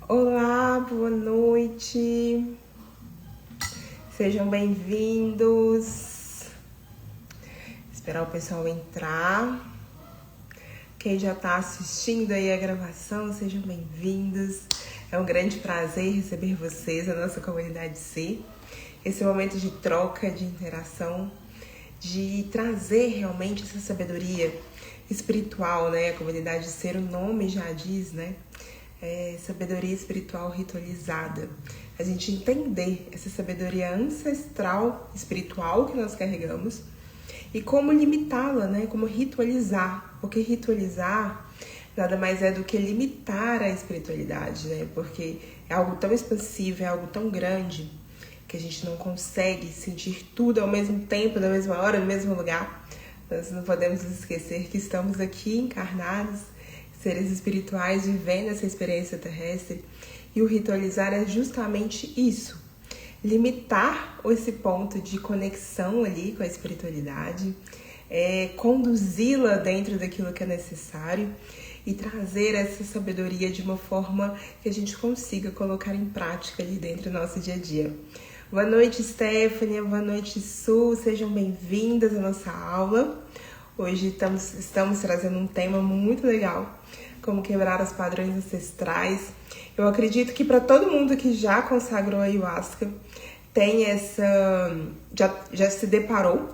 Olá, boa noite. Sejam bem-vindos. Esperar o pessoal entrar. Quem já está assistindo aí a gravação, sejam bem-vindos. É um grande prazer receber vocês, a nossa comunidade C. Esse momento de troca, de interação, de trazer realmente essa sabedoria espiritual, né? A comunidade C, o nome já diz, né? Sabedoria espiritual ritualizada. A gente entender essa sabedoria ancestral espiritual que nós carregamos e como limitá-la, né? Como ritualizar. Porque ritualizar nada mais é do que limitar a espiritualidade, né? Porque é algo tão expansivo, é algo tão grande que a gente não consegue sentir tudo ao mesmo tempo, na mesma hora, no mesmo lugar. Nós não podemos esquecer que estamos aqui encarnados, seres espirituais vivendo essa experiência terrestre, e o ritualizar é justamente isso, limitar esse ponto de conexão ali com a espiritualidade, conduzi-la dentro daquilo que é necessário e trazer essa sabedoria de uma forma que a gente consiga colocar em prática ali dentro do nosso dia a dia. Boa noite, Stephanie, boa noite, Su, sejam bem-vindas à nossa aula. Hoje estamos trazendo um tema muito legal, como quebrar os padrões ancestrais. Eu acredito que para todo mundo que já consagrou a Ayahuasca, tem já se deparou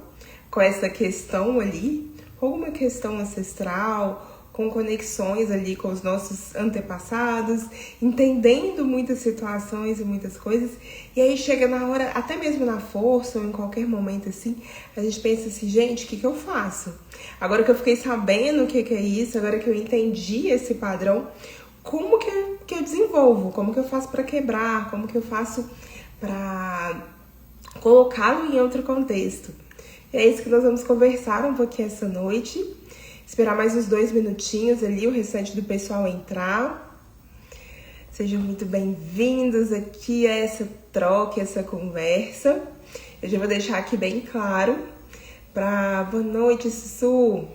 com essa questão ali, com uma questão ancestral, com conexões ali com os nossos antepassados, entendendo muitas situações e muitas coisas, e aí chega na hora, até mesmo na força ou em qualquer momento assim, a gente pensa assim, gente, o que eu faço? Agora que eu fiquei sabendo o que é isso, agora que eu entendi esse padrão, como que eu desenvolvo? Como que eu faço para quebrar? Como que eu faço para colocá-lo em outro contexto? E é isso que nós vamos conversar um pouquinho essa noite. Esperar mais uns 2 minutinhos ali, o restante do pessoal entrar. Sejam muito bem-vindos aqui a essa troca, essa conversa. Eu já vou deixar aqui bem claro boa noite, Sussu. Eu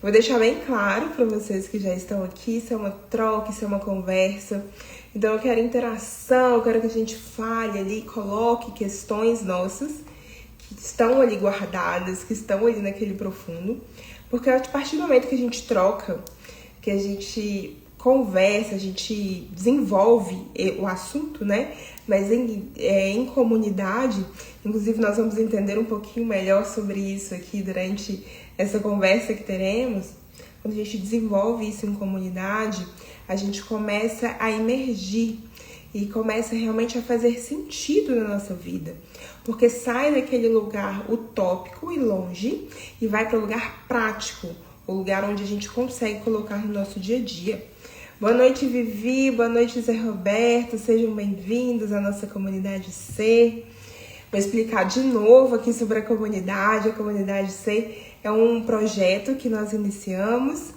vou deixar bem claro para vocês que já estão aqui, isso é uma troca, isso é uma conversa. Então eu quero interação, eu quero que a gente fale ali, coloque questões nossas que estão ali guardadas, que estão ali naquele profundo. Porque a partir do momento que a gente troca, que a gente conversa, a gente desenvolve o assunto, né? Mas em comunidade, inclusive nós vamos entender um pouquinho melhor sobre isso aqui durante essa conversa que teremos. Quando a gente desenvolve isso em comunidade, a gente começa a emergir e começa realmente a fazer sentido na nossa vida. Porque sai daquele lugar utópico e longe e vai para o lugar prático, o lugar onde a gente consegue colocar no nosso dia a dia. Boa noite, Vivi, boa noite, Zé Roberto, sejam bem-vindos à nossa comunidade C. Vou explicar de novo aqui sobre a comunidade C é um projeto que nós iniciamos.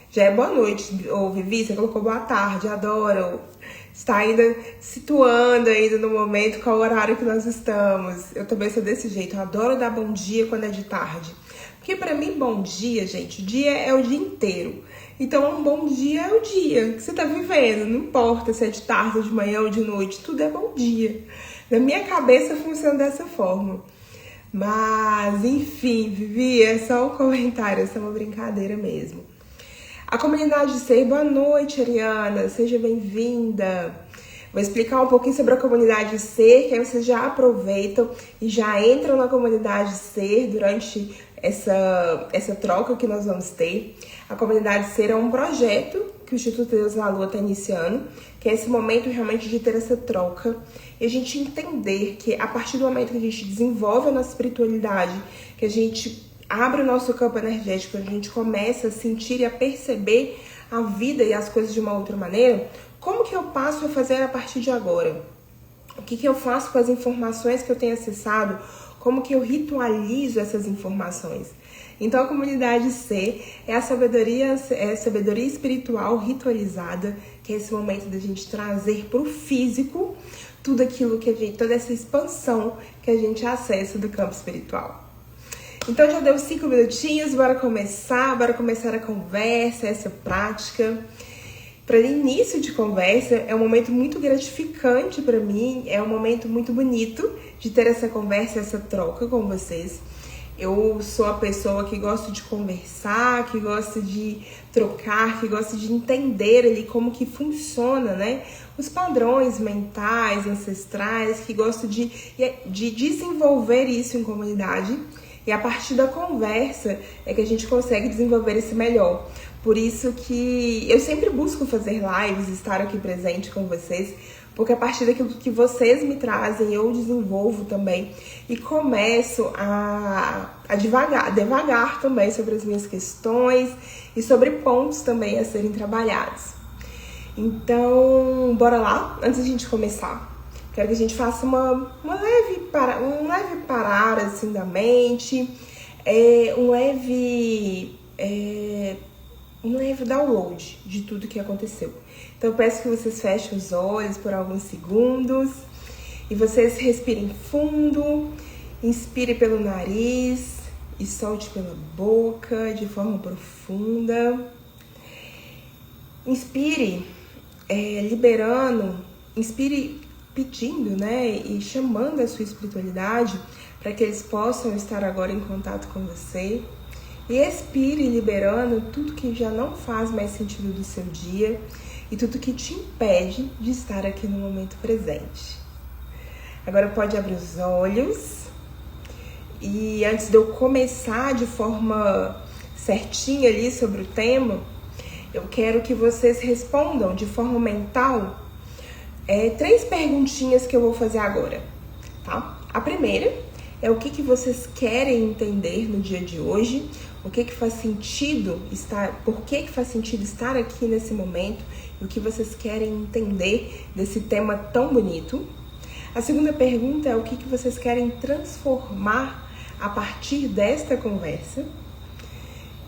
Já é boa noite, Vivi, você colocou boa tarde, adoro. Está ainda situando ainda no momento qual horário que nós estamos. Eu também sou desse jeito, eu adoro dar bom dia quando é de tarde. Porque pra mim, bom dia, gente, o dia é o dia inteiro. Então, um bom dia é o dia que você tá vivendo. Não importa se é de tarde, ou de manhã ou de noite, tudo é bom dia. Na minha cabeça funciona dessa forma. Mas, enfim, Vivi, é só um comentário, é só uma brincadeira mesmo. A comunidade C, boa noite, Ariana, seja bem-vinda. Vou explicar um pouquinho sobre a comunidade C, que aí vocês já aproveitam e já entram na comunidade C durante essa troca que nós vamos ter. A comunidade C é um projeto que o Instituto Deus da Lua está iniciando, que é esse momento realmente de ter essa troca e a gente entender que a partir do momento que a gente desenvolve a nossa espiritualidade, que a gente abre o nosso campo energético, a gente começa a sentir e a perceber a vida e as coisas de uma outra maneira, como que eu passo a fazer a partir de agora? O que eu faço com as informações que eu tenho acessado? Como que eu ritualizo essas informações? Então a comunidade C é a sabedoria espiritual ritualizada, que é esse momento da gente trazer para o físico tudo aquilo que toda essa expansão que a gente acessa do campo espiritual. Então já deu 5 minutinhos, bora começar a conversa, essa prática. Para início de conversa, é um momento muito gratificante para mim, é um momento muito bonito de ter essa conversa, essa troca com vocês. Eu sou a pessoa que gosta de conversar, que gosta de trocar, que gosta de entender ali como que funciona, né? Os padrões mentais, ancestrais, que gosto de desenvolver isso em comunidade. E a partir da conversa é que a gente consegue desenvolver isso melhor. Por isso que eu sempre busco fazer lives, estar aqui presente com vocês, porque a partir daquilo que vocês me trazem, eu desenvolvo também e começo a devagar também sobre as minhas questões e sobre pontos também a serem trabalhados. Então, bora lá? Antes de a gente começar, quero que a gente faça um leve parar assim da mente, um leve download de tudo que aconteceu. Então eu peço que vocês fechem os olhos por alguns segundos e vocês respirem fundo, inspire pelo nariz e solte pela boca de forma profunda. Inspire inspire pedindo, né, e chamando a sua espiritualidade para que eles possam estar agora em contato com você. E expire liberando tudo que já não faz mais sentido do seu dia e tudo que te impede de estar aqui no momento presente. Agora pode abrir os olhos e antes de eu começar de forma certinha ali sobre o tema, eu quero que vocês respondam de forma mental 3 perguntinhas que eu vou fazer agora, tá? A primeira é o que vocês querem entender no dia de hoje, por que faz sentido estar aqui nesse momento e o que vocês querem entender desse tema tão bonito. A segunda pergunta é o que vocês querem transformar a partir desta conversa.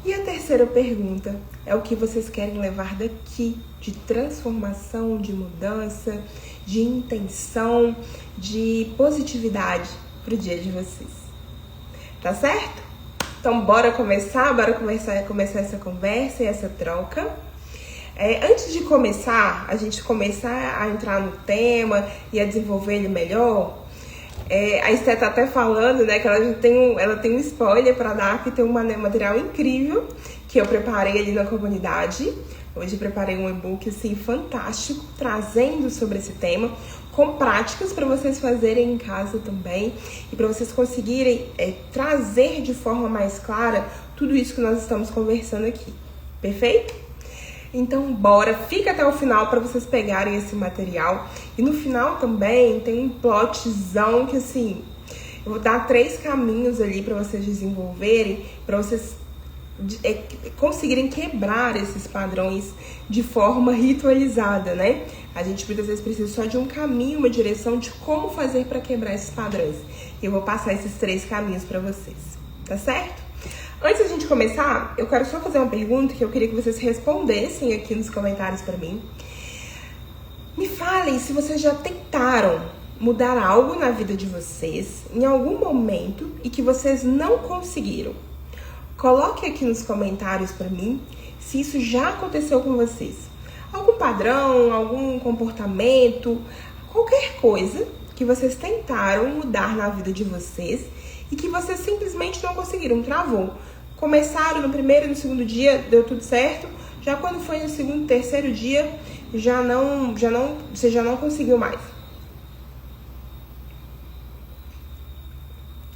E a terceira pergunta é o que vocês querem levar daqui de transformação, de mudança, de intenção, de positividade para o dia de vocês. Tá certo? Então bora começar essa conversa e essa troca. Antes de a gente começar a entrar no tema e a desenvolver ele melhor, a Esté tá até falando, né, que ela tem um spoiler para dar, que tem um material incrível que eu preparei ali na comunidade. Hoje eu preparei um e-book assim, fantástico, trazendo sobre esse tema, com práticas para vocês fazerem em casa também e para vocês conseguirem trazer de forma mais clara tudo isso que nós estamos conversando aqui. Perfeito? Então bora, fica até o final para vocês pegarem esse material. E no final também tem um plotzão que assim, eu vou dar 3 caminhos ali para vocês desenvolverem, para vocês conseguirem quebrar esses padrões de forma ritualizada, né? A gente muitas vezes precisa só de um caminho, uma direção de como fazer para quebrar esses padrões. E eu vou passar esses 3 caminhos para vocês, tá certo? Antes da gente começar, eu quero só fazer uma pergunta que eu queria que vocês respondessem aqui nos comentários para mim. Me falem se vocês já tentaram mudar algo na vida de vocês em algum momento e que vocês não conseguiram. Coloque aqui nos comentários para mim se isso já aconteceu com vocês. Algum padrão, algum comportamento, qualquer coisa que vocês tentaram mudar na vida de vocês e que vocês simplesmente não conseguiram, travou. Começaram no primeiro e no segundo dia, deu tudo certo. Já quando foi no segundo, terceiro dia, você já não conseguiu mais.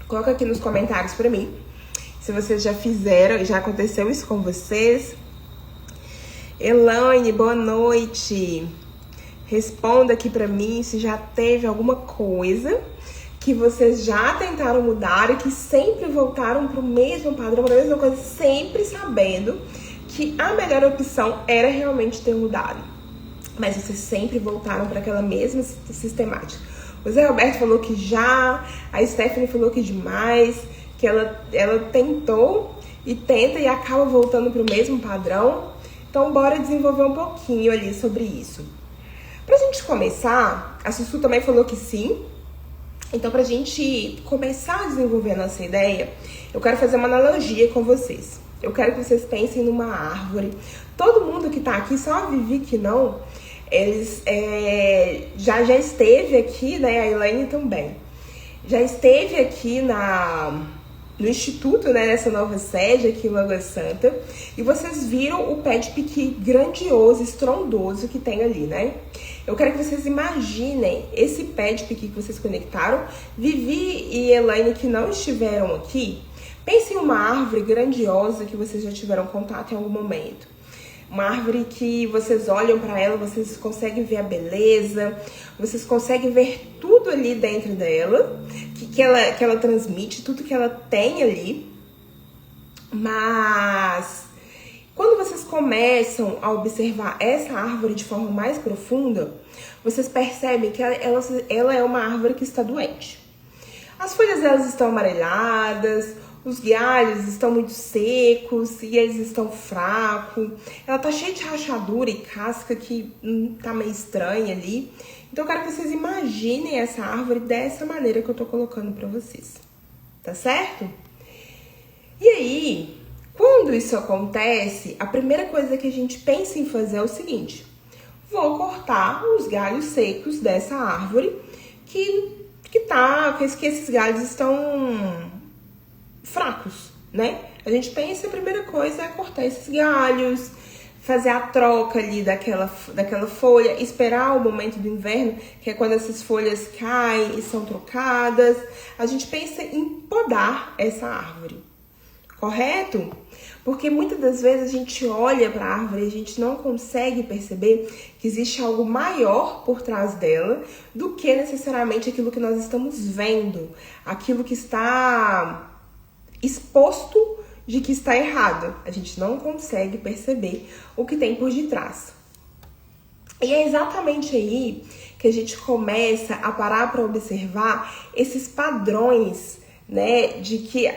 Coloca aqui nos comentários pra mim se vocês já fizeram, já aconteceu isso com vocês. Elaine, boa noite. Responda aqui pra mim se já teve alguma coisa que vocês já tentaram mudar e que sempre voltaram pro mesmo padrão, pra mesma coisa, sempre sabendo que a melhor opção era realmente ter mudado. Mas vocês sempre voltaram para aquela mesma sistemática. O Zé Roberto falou que já, a Stephanie falou que demais, que ela tentou e tenta e acaba voltando pro mesmo padrão. Então bora desenvolver um pouquinho ali sobre isso. Pra gente começar, a Sussu também falou que sim. Então pra gente começar a desenvolver a nossa ideia, eu quero fazer uma analogia com vocês. Eu quero que vocês pensem numa árvore todo mundo que tá aqui, só a Vivi que não, eles já esteve aqui, né? A Elaine também. Já esteve aqui no Instituto, né? Nessa nova sede aqui em Lagoa Santa. E vocês viram o pé de piqui grandioso, estrondoso que tem ali, né? Eu quero que vocês imaginem esse pé de piqui que vocês conectaram. Vivi e Elaine que não estiveram aqui, pensem em uma árvore grandiosa que vocês já tiveram contato em algum momento. Uma árvore que vocês olham para ela, vocês conseguem ver a beleza, vocês conseguem ver tudo ali dentro dela, que ela transmite, tudo que ela tem ali. Mas quando vocês começam a observar essa árvore de forma mais profunda, vocês percebem que ela é uma árvore que está doente. As folhas delas estão amareladas, os galhos estão muito secos e eles estão fracos. Ela tá cheia de rachadura e casca que tá meio estranha ali. Então eu quero que vocês imaginem essa árvore dessa maneira que eu tô colocando pra vocês. Tá certo? E aí, quando isso acontece, a primeira coisa que a gente pensa em fazer é o seguinte: vou cortar os galhos secos dessa árvore que esses galhos estão fracos, né? A gente pensa, a primeira coisa é cortar esses galhos, fazer a troca ali daquela folha, esperar o momento do inverno, que é quando essas folhas caem e são trocadas. A gente pensa em podar essa árvore, correto? Porque muitas das vezes a gente olha para a árvore e a gente não consegue perceber que existe algo maior por trás dela do que necessariamente aquilo que nós estamos vendo, aquilo que está exposto de que está errado. A gente não consegue perceber o que tem por detrás. E é exatamente aí que a gente começa a parar para observar esses padrões, né,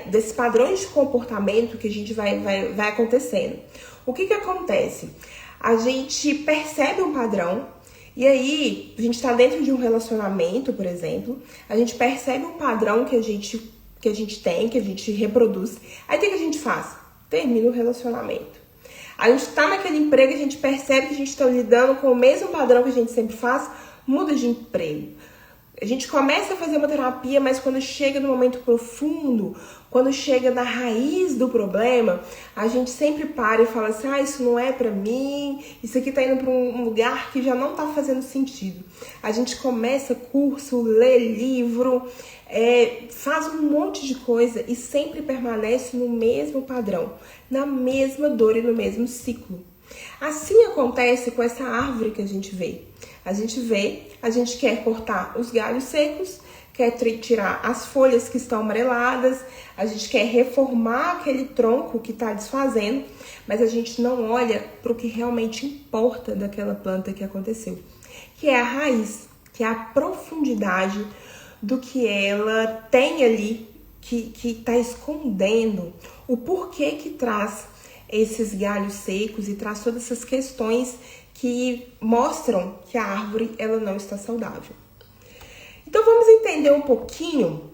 desses padrões de comportamento que a gente vai acontecendo. O que acontece? A gente percebe um padrão e aí a gente está dentro de um relacionamento, por exemplo, a gente percebe um padrão que a gente tem, que a gente reproduz. Aí o que a gente faz? Termina o relacionamento. A gente tá naquele emprego, a gente percebe que a gente tá lidando com o mesmo padrão que a gente sempre faz, muda de emprego. A gente começa a fazer uma terapia, mas quando chega no momento profundo, quando chega na raiz do problema, a gente sempre para e fala assim: isso não é pra mim, isso aqui tá indo pra um lugar que já não tá fazendo sentido. A gente começa curso, lê livro, faz um monte de coisa e sempre permanece no mesmo padrão, na mesma dor e no mesmo ciclo. Assim acontece com essa árvore que a gente vê. A gente quer cortar os galhos secos, quer tirar as folhas que estão amareladas, a gente quer reformar aquele tronco que está desfazendo, mas a gente não olha para o que realmente importa daquela planta que aconteceu, que é a raiz, que é a profundidade do que ela tem ali, que está escondendo o porquê que traz esses galhos secos e traz todas essas questões que mostram que a árvore ela não está saudável. Então vamos entender um pouquinho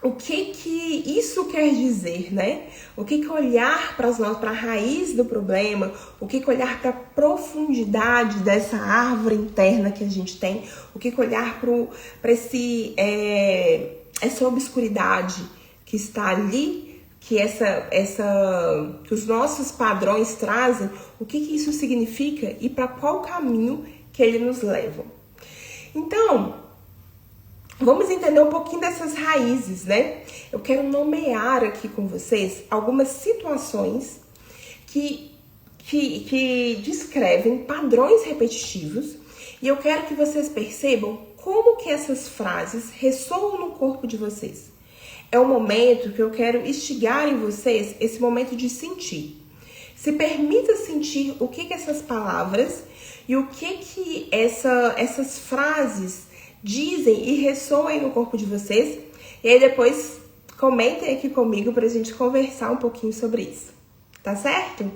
o que isso quer dizer, né? O que olhar para a raiz do problema, o que olhar para a profundidade dessa árvore interna que a gente tem, o que olhar para essa obscuridade que está ali, que que os nossos padrões trazem, o que isso significa e para qual caminho que ele nos leva. Então, vamos entender um pouquinho dessas raízes, né? Eu quero nomear aqui com vocês algumas situações que descrevem padrões repetitivos e eu quero que vocês percebam como que essas frases ressoam no corpo de vocês. É o momento que eu quero instigar em vocês esse momento de sentir. Se permita sentir o que essas palavras e o que essas frases dizem e ressoam no corpo de vocês. E aí depois comentem aqui comigo pra gente conversar um pouquinho sobre isso. Tá certo?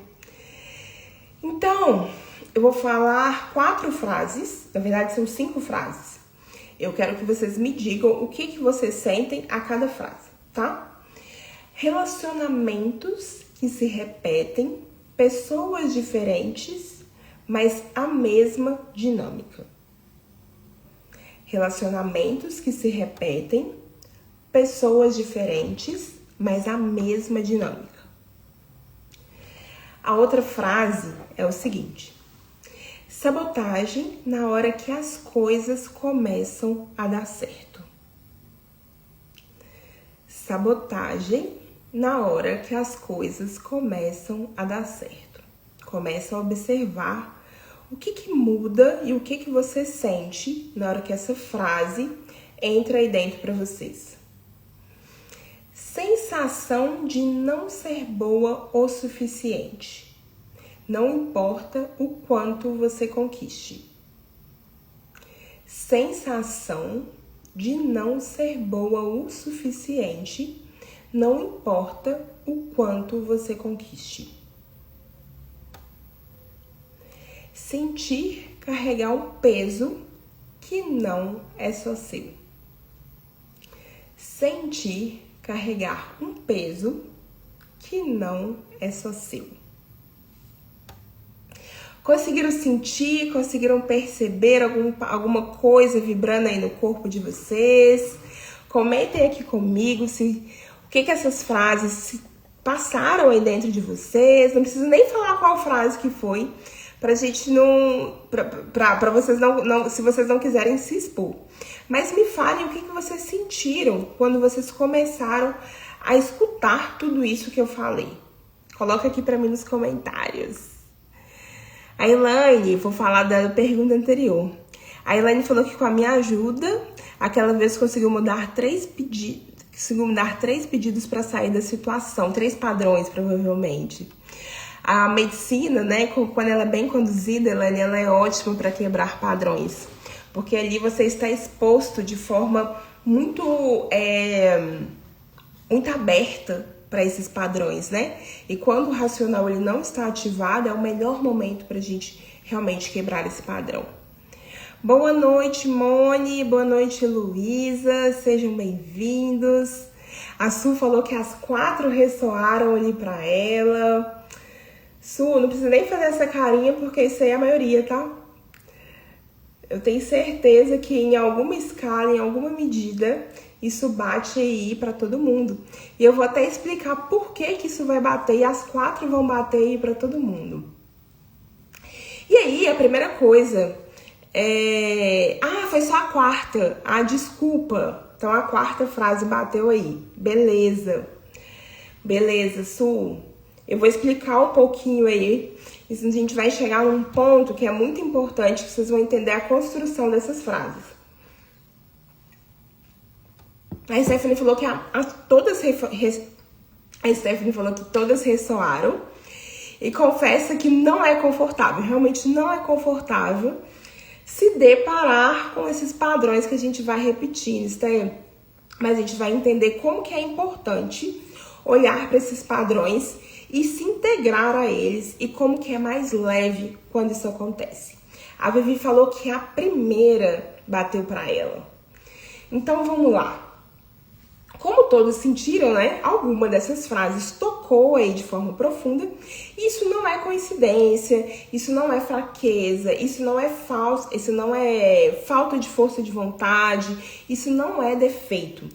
Então, eu vou falar 4 frases. Na verdade, são 5 frases. Eu quero que vocês me digam o que vocês sentem a cada frase, tá? Relacionamentos que se repetem pessoas diferentes, mas a mesma dinâmica. Relacionamentos que se repetem, pessoas diferentes, mas a mesma dinâmica. A outra frase é o seguinte: sabotagem na hora que as coisas começam a dar certo. Sabotagem na hora que as coisas começam a dar certo. Começa a observar o que muda e o que você sente na hora que essa frase entra aí dentro para vocês. Sensação de não ser boa o suficiente. Não importa o quanto você conquiste. Sensação de não ser boa o suficiente. Não importa o quanto você conquiste. Sentir carregar um peso que não é só seu. Sentir carregar um peso que não é só seu. Conseguiram sentir, conseguiram perceber alguma coisa vibrando aí no corpo de vocês? Comentem aqui comigo o que essas frases se passaram aí dentro de vocês. Não preciso nem falar qual frase que foi, pra gente não, pra vocês não, se vocês não quiserem se expor. Mas me falem o que vocês sentiram quando vocês começaram a escutar tudo isso que eu falei. Coloca aqui pra mim nos comentários. A Elaine, vou falar da pergunta anterior. A Elaine falou que com a minha ajuda, aquela vez conseguiu mudar 3 pedidos para sair da situação, 3 padrões, provavelmente. A medicina, né, quando ela é bem conduzida, Elaine, ela é ótima para quebrar padrões. Porque ali você está exposto de forma muito aberta para esses padrões, né? E quando o racional ele não está ativado, é o melhor momento para a gente realmente quebrar esse padrão. Boa noite, Moni. Boa noite, Luísa. Sejam bem-vindos. A Su falou que as 4 ressoaram ali para ela. Su, não precisa nem fazer essa carinha, porque isso aí é a maioria, tá? Eu tenho certeza que em alguma escala, em alguma medida, isso bate aí pra todo mundo. E eu vou até explicar por que isso vai bater e as 4 vão bater aí pra todo mundo. E aí, a primeira coisa foi só a 4ª. Ah, desculpa. Então a 4ª frase bateu aí. Beleza. Beleza, Su. Eu vou explicar um pouquinho aí. E a gente vai chegar num ponto que é muito importante, que vocês vão entender a construção dessas frases. A Stephanie falou que todas ressoaram. E confessa que não é confortável, realmente não é confortável se deparar com esses padrões que a gente vai repetindo, mas a gente vai entender como que é importante olhar para esses padrões e se integrar a eles e como que é mais leve quando isso acontece. A Vivi falou que a primeira bateu para ela. Então vamos lá. Como todos sentiram, né? Alguma dessas frases tocou aí de forma profunda. Isso não é coincidência, isso não é fraqueza, isso não é falta de força de vontade, isso não é defeito.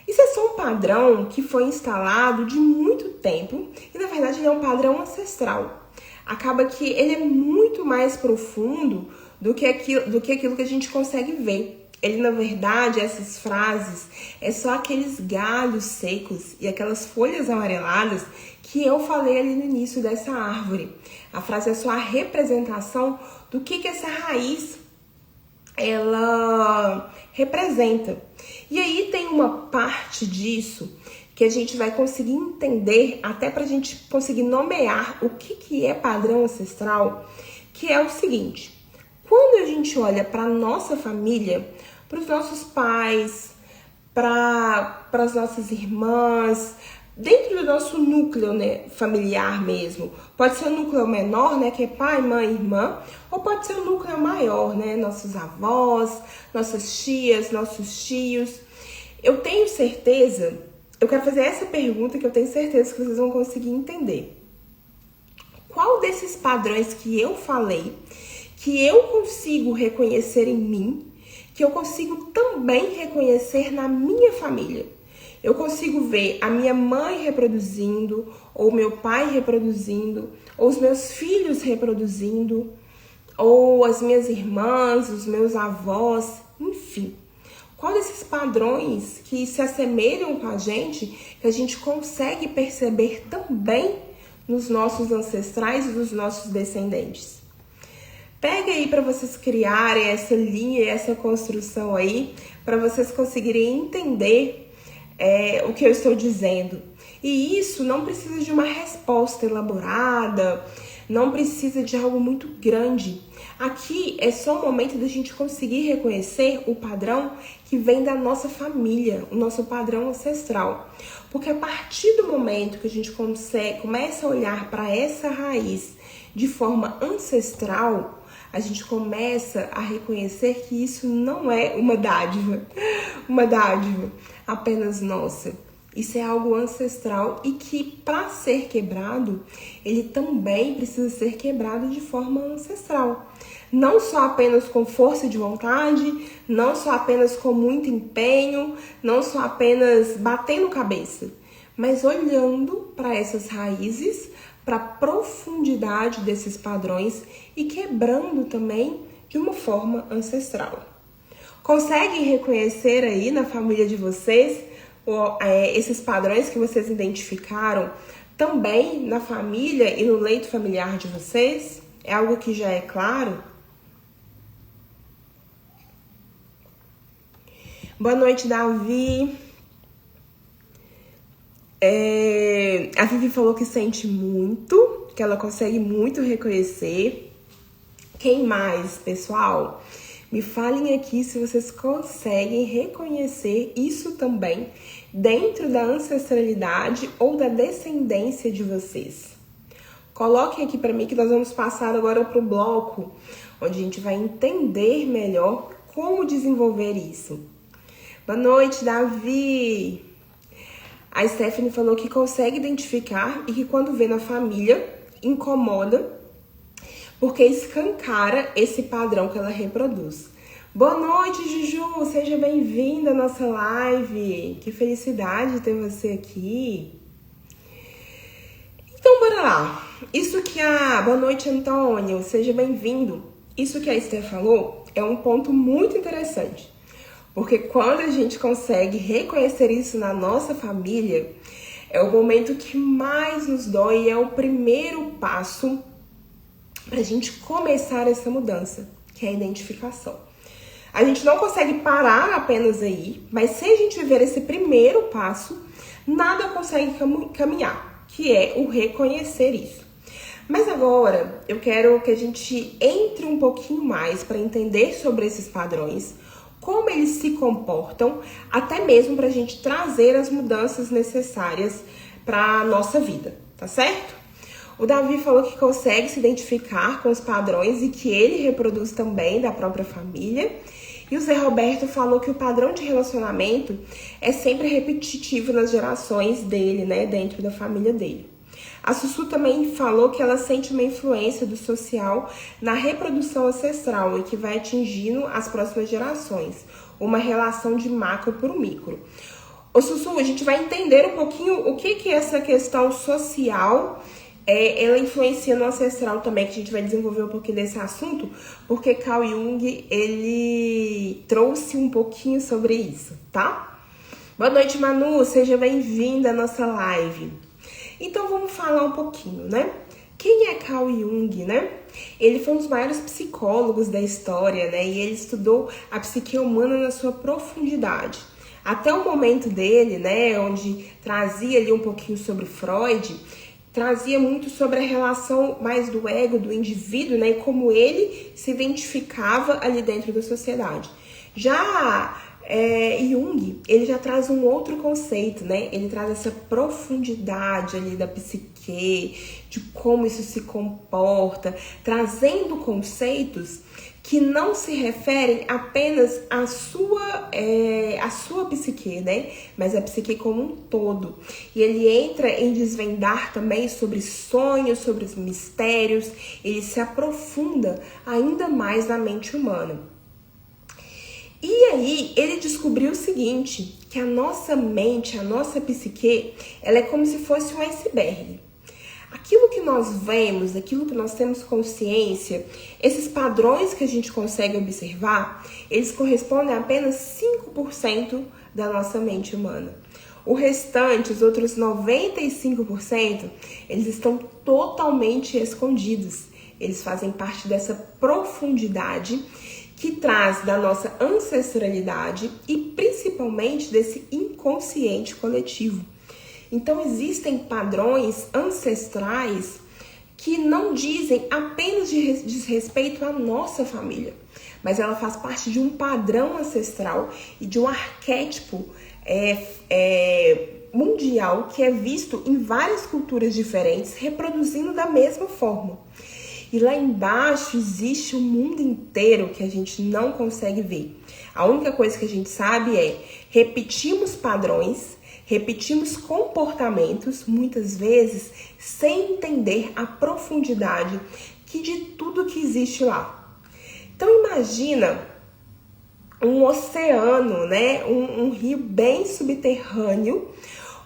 Isso é só um padrão que foi instalado de muito tempo e, na verdade, ele é um padrão ancestral. Acaba que ele é muito mais profundo do que aquilo que a gente consegue ver. Ele, na verdade, essas frases, é só aqueles galhos secos e aquelas folhas amareladas que eu falei ali no início dessa árvore. A frase é só a representação do que essa raiz ela representa. E aí tem uma parte disso que a gente vai conseguir entender, até para a gente conseguir nomear o que é padrão ancestral, que é o seguinte: quando a gente olha para a nossa família, para os nossos pais, para as nossas irmãs, dentro do nosso núcleo, né, familiar mesmo, pode ser um núcleo menor, né, que é pai, mãe, irmã, ou pode ser um núcleo maior, né, nossos avós, nossas tias, nossos tios. Eu tenho certeza, eu quero fazer essa pergunta que eu tenho certeza que vocês vão conseguir entender. qual desses padrões que eu falei, que eu consigo reconhecer em mim, que eu consigo também reconhecer na minha família. Eu consigo ver a minha mãe reproduzindo, ou meu pai reproduzindo, ou os meus filhos reproduzindo, ou as minhas irmãs, os meus avós, enfim. Qual desses padrões que se assemelham com a gente, que a gente consegue perceber também nos nossos ancestrais e nos nossos descendentes? Pega aí para vocês criarem essa linha, essa construção aí, para vocês conseguirem entender o que eu estou dizendo. E isso não precisa de uma resposta elaborada, não precisa de algo muito grande. Aqui é só o momento da gente conseguir reconhecer o padrão que vem da nossa família, o nosso padrão ancestral. Porque a partir do momento que a gente começa a olhar para essa raiz de forma ancestral, a gente começa a reconhecer que isso não é uma dádiva apenas nossa. Isso é algo ancestral e que, para ser quebrado, ele também precisa ser quebrado de forma ancestral. Não só apenas com força de vontade, não só apenas com muito empenho, não só apenas batendo cabeça, mas olhando para essas raízes, para a profundidade desses padrões e quebrando também de uma forma ancestral. Conseguem reconhecer aí na família de vocês esses padrões que vocês identificaram também na família e no leito familiar de vocês? É algo que já é claro? Boa noite, Davi. A Vivi falou que sente muito, que ela consegue muito reconhecer. Quem mais, pessoal? Me falem aqui se vocês conseguem reconhecer isso também dentro da ancestralidade ou da descendência de vocês. Coloquem aqui para mim que nós vamos passar agora para o bloco, onde a gente vai entender melhor como desenvolver isso. Boa noite, Davi! A Stephanie falou que consegue identificar e que quando vê na família, incomoda, porque escancara esse padrão que ela reproduz. Boa noite, Juju! Seja bem-vinda à nossa live! Que felicidade ter você aqui! Então, bora lá! Boa noite, Antônio! Seja bem-vindo! Isso que a Esther falou é um ponto muito interessante, porque quando a gente consegue reconhecer isso na nossa família, é o momento que mais nos dói e é o primeiro passo para a gente começar essa mudança, que é a identificação. A gente não consegue parar apenas aí, mas se a gente viver esse primeiro passo, nada consegue caminhar, que é o reconhecer isso. Mas agora eu quero que a gente entre um pouquinho mais para entender sobre esses padrões, como eles se comportam, até mesmo para a gente trazer as mudanças necessárias para a nossa vida, tá certo? O Davi falou que consegue se identificar com os padrões e que ele reproduz também da própria família. E o Zé Roberto falou que o padrão de relacionamento é sempre repetitivo nas gerações dele, né, dentro da família dele. A Sussu também falou que ela sente uma influência do social na reprodução ancestral e que vai atingindo as próximas gerações, uma relação de macro para o micro. Ô Sussu, a gente vai entender um pouquinho o que é essa questão social, ela influencia no ancestral também, que a gente vai desenvolver um pouquinho desse assunto, porque Carl Jung, ele trouxe um pouquinho sobre isso, tá? Boa noite, Manu, seja bem-vinda à nossa live. Então vamos falar um pouquinho, né? Quem é Carl Jung, né? Ele foi um dos maiores psicólogos da história, né? E ele estudou a psique humana na sua profundidade. Até o momento dele, né, onde trazia ali um pouquinho sobre Freud, trazia muito sobre a relação mais do ego, do indivíduo, né, e como ele se identificava ali dentro da sociedade. Já Jung, ele já traz um outro conceito, né, ele traz essa profundidade ali da psique, psique, de como isso se comporta, trazendo conceitos que não se referem apenas à sua psique, né? Mas a psique como um todo. E ele entra em desvendar também sobre sonhos, sobre os mistérios, ele se aprofunda ainda mais na mente humana. E aí ele descobriu o seguinte, que a nossa mente, a nossa psique, ela é como se fosse um iceberg. Aquilo que nós vemos, aquilo que nós temos consciência, esses padrões que a gente consegue observar, eles correspondem a apenas 5% da nossa mente humana. O restante, os outros 95%, eles estão totalmente escondidos. Eles fazem parte dessa profundidade que traz da nossa ancestralidade e principalmente desse inconsciente coletivo. Então, existem padrões ancestrais que não dizem apenas diz respeito à nossa família, mas ela faz parte de um padrão ancestral e de um arquétipo mundial que é visto em várias culturas diferentes, reproduzindo da mesma forma. E lá embaixo existe um mundo inteiro que a gente não consegue ver. A única coisa que a gente sabe é repetimos padrões, repetimos comportamentos, muitas vezes, sem entender a profundidade de tudo que existe lá. Então imagina um oceano, né? Um rio bem subterrâneo,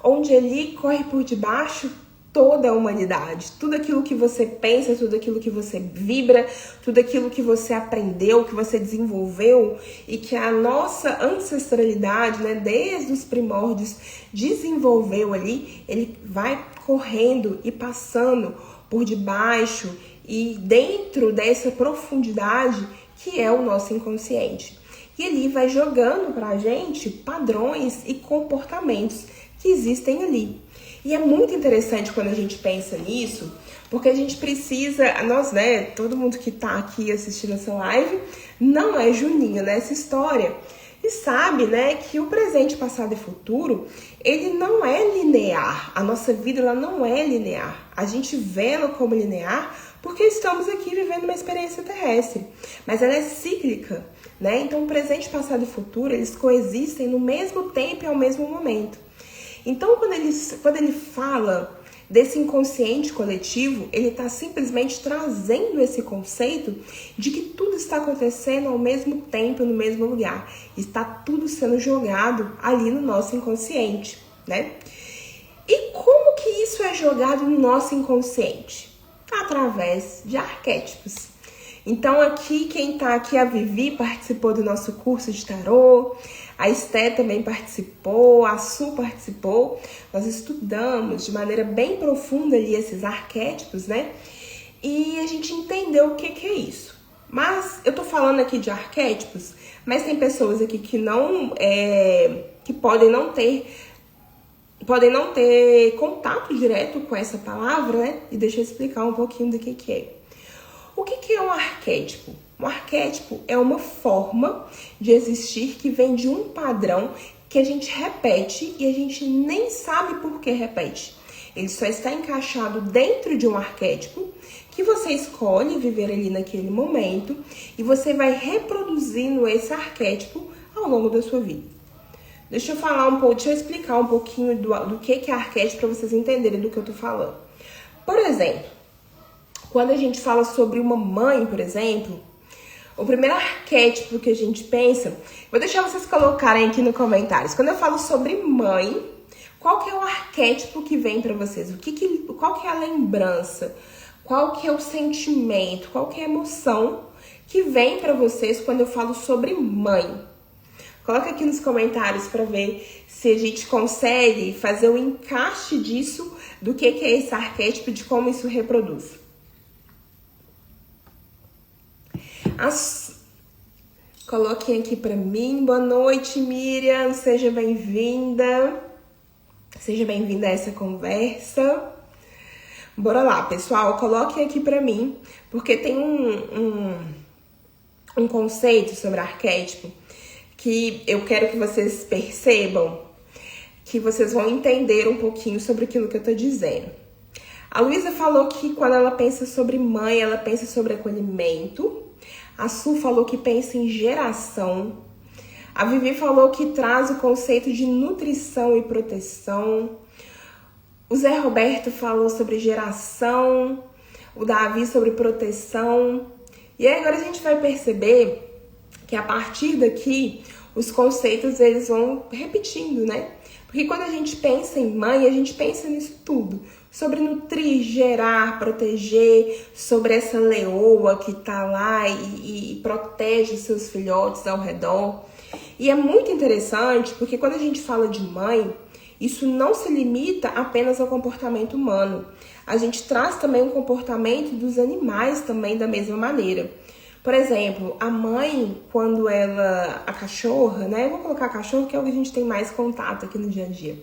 onde ali corre por debaixo toda a humanidade, tudo aquilo que você pensa, tudo aquilo que você vibra, tudo aquilo que você aprendeu, que você desenvolveu e que a nossa ancestralidade, né, desde os primórdios, desenvolveu ali, ele vai correndo e passando por debaixo e dentro dessa profundidade que é o nosso inconsciente. E ele vai jogando pra gente padrões e comportamentos que existem ali. E é muito interessante quando a gente pensa nisso, porque a gente precisa, nós, né, todo mundo que tá aqui assistindo essa live, não é Juninho nessa história. E sabe, né, que o presente, passado e futuro, ele não é linear. A nossa vida, ela não é linear. A gente vê ela como linear porque estamos aqui vivendo uma experiência terrestre. Mas ela é cíclica, né? Então, o presente, passado e futuro, eles coexistem no mesmo tempo e ao mesmo momento. Então, quando ele fala desse inconsciente coletivo, ele está simplesmente trazendo esse conceito de que tudo está acontecendo ao mesmo tempo, no mesmo lugar. Está tudo sendo jogado ali no nosso inconsciente, né? E como que isso é jogado no nosso inconsciente? Através de arquétipos. Então, aqui, quem está aqui, a Vivi participou do nosso curso de tarô, a Esté também participou, a Su participou. Nós estudamos de maneira bem profunda ali esses arquétipos, né? E a gente entendeu o que é isso. Mas eu tô falando aqui de arquétipos, mas tem pessoas aqui que não, que podem não ter contato direto com essa palavra, né? E deixa eu explicar um pouquinho do que é. O que é um arquétipo? Um arquétipo é uma forma de existir que vem de um padrão que a gente repete e a gente nem sabe por que repete. Ele só está encaixado dentro de um arquétipo que você escolhe viver ali naquele momento e você vai reproduzindo esse arquétipo ao longo da sua vida. Deixa eu explicar um pouquinho do que é arquétipo para vocês entenderem do que eu tô falando. Por exemplo, quando a gente fala sobre uma mãe, por exemplo, o primeiro arquétipo que a gente pensa, vou deixar vocês colocarem aqui nos comentários. Quando eu falo sobre mãe, qual que é o arquétipo que vem para vocês? Qual que é a lembrança? Qual que é o sentimento? Qual que é a emoção que vem para vocês quando eu falo sobre mãe? Coloca aqui nos comentários para ver se a gente consegue fazer o encaixe disso, do que é esse arquétipo, de como isso reproduz. Coloquem aqui pra mim. Boa noite, Miriam. Seja bem-vinda. Seja bem-vinda a essa conversa. Bora lá, pessoal. Coloquem aqui pra mim, porque tem um conceito sobre arquétipo que eu quero que vocês percebam, que vocês vão entender um pouquinho sobre aquilo que eu tô dizendo. A Luísa falou que quando ela pensa sobre mãe, ela pensa sobre acolhimento. A Su falou que pensa em geração. A Vivi falou que traz o conceito de nutrição e proteção. O Zé Roberto falou sobre geração. O Davi sobre proteção. E aí agora a gente vai perceber que a partir daqui os conceitos eles vão repetindo, né? Porque quando a gente pensa em mãe, a gente pensa nisso tudo. Sobre nutrir, gerar, proteger, sobre essa leoa que tá lá e protege seus filhotes ao redor. E é muito interessante porque quando a gente fala de mãe, isso não se limita apenas ao comportamento humano. A gente traz também um comportamento dos animais também da mesma maneira. Por exemplo, a mãe, quando a cachorra, né? Eu vou colocar a cachorra que é o que a gente tem mais contato aqui no dia a dia.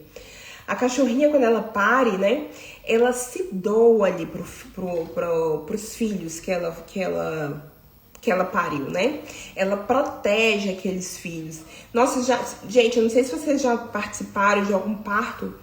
A cachorrinha, quando ela pare, né? Ela se doa ali pros filhos que ela pariu, né? Ela protege aqueles filhos. Nossa, gente, eu não sei se vocês já participaram de algum parto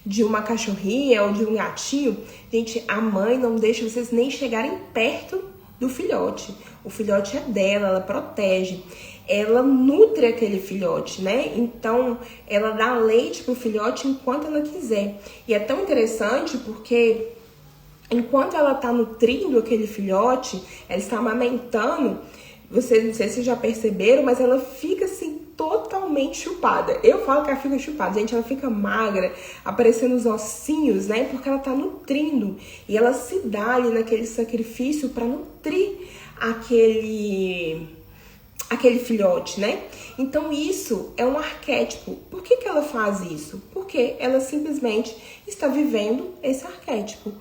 de uma cachorrinha ou de um gatinho. Gente, a mãe não deixa vocês nem chegarem perto do filhote. O filhote é dela, ela protege. Ela nutre aquele filhote, né? Então, ela dá leite pro filhote enquanto ela quiser. E é tão interessante porque enquanto ela tá nutrindo aquele filhote, ela está amamentando, vocês não sei se já perceberam, mas ela fica assim totalmente chupada. Eu falo que ela fica chupada, gente, ela fica magra, aparecendo os ossinhos, né? Porque ela tá nutrindo e ela se dá ali naquele sacrifício para nutrir aquele filhote, né? Então isso é um arquétipo. Por que ela faz isso? Porque ela simplesmente está vivendo esse arquétipo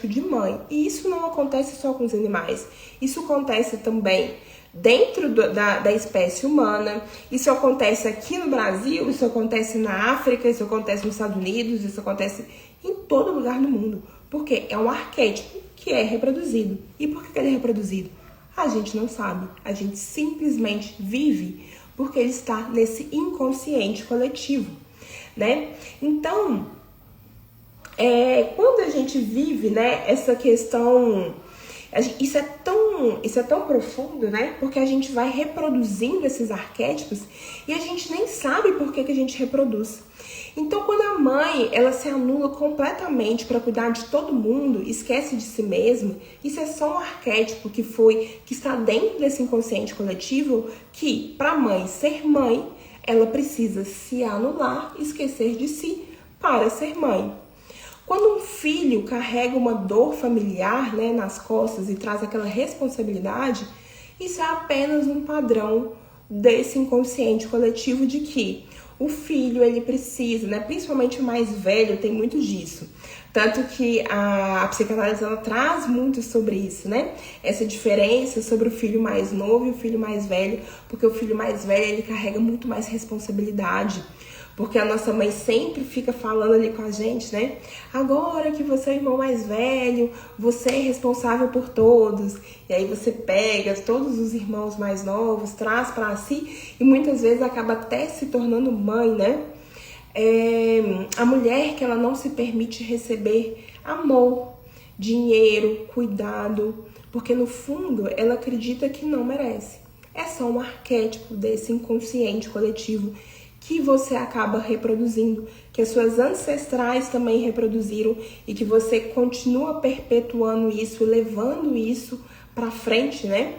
de mãe. E isso não acontece só com os animais. Isso acontece também dentro da espécie humana. Isso acontece aqui no Brasil, isso acontece na África, isso acontece nos Estados Unidos, isso acontece em todo lugar do mundo. Porque é um arquétipo que é reproduzido. E por que ele é reproduzido? A gente não sabe, a gente simplesmente vive porque ele está nesse inconsciente coletivo, né? Então, quando a gente vive, né, essa questão, isso é tão profundo, né? Porque a gente vai reproduzindo esses arquétipos e a gente nem sabe por que a gente reproduz. Então, quando a mãe, ela se anula completamente para cuidar de todo mundo, esquece de si mesma, isso é só um arquétipo que está dentro desse inconsciente coletivo, que para a mãe ser mãe, ela precisa se anular, esquecer de si para ser mãe. Quando um filho carrega uma dor familiar, né, nas costas e traz aquela responsabilidade, isso é apenas um padrão desse inconsciente coletivo de que o filho, ele precisa, né? Principalmente o mais velho, tem muito disso. Tanto que a psicanálise, ela traz muito sobre isso, né? Essa diferença sobre o filho mais novo e o filho mais velho. Porque o filho mais velho, ele carrega muito mais responsabilidade. Porque a nossa mãe sempre fica falando ali com a gente, né? Agora que você é o irmão mais velho, você é responsável por todos. E aí você pega todos os irmãos mais novos, traz para si e muitas vezes acaba até se tornando mãe, né? A mulher que ela não se permite receber amor, dinheiro, cuidado, porque no fundo ela acredita que não merece. É só um arquétipo desse inconsciente coletivo que você acaba reproduzindo, que as suas ancestrais também reproduziram e que você continua perpetuando isso, levando isso para frente, né?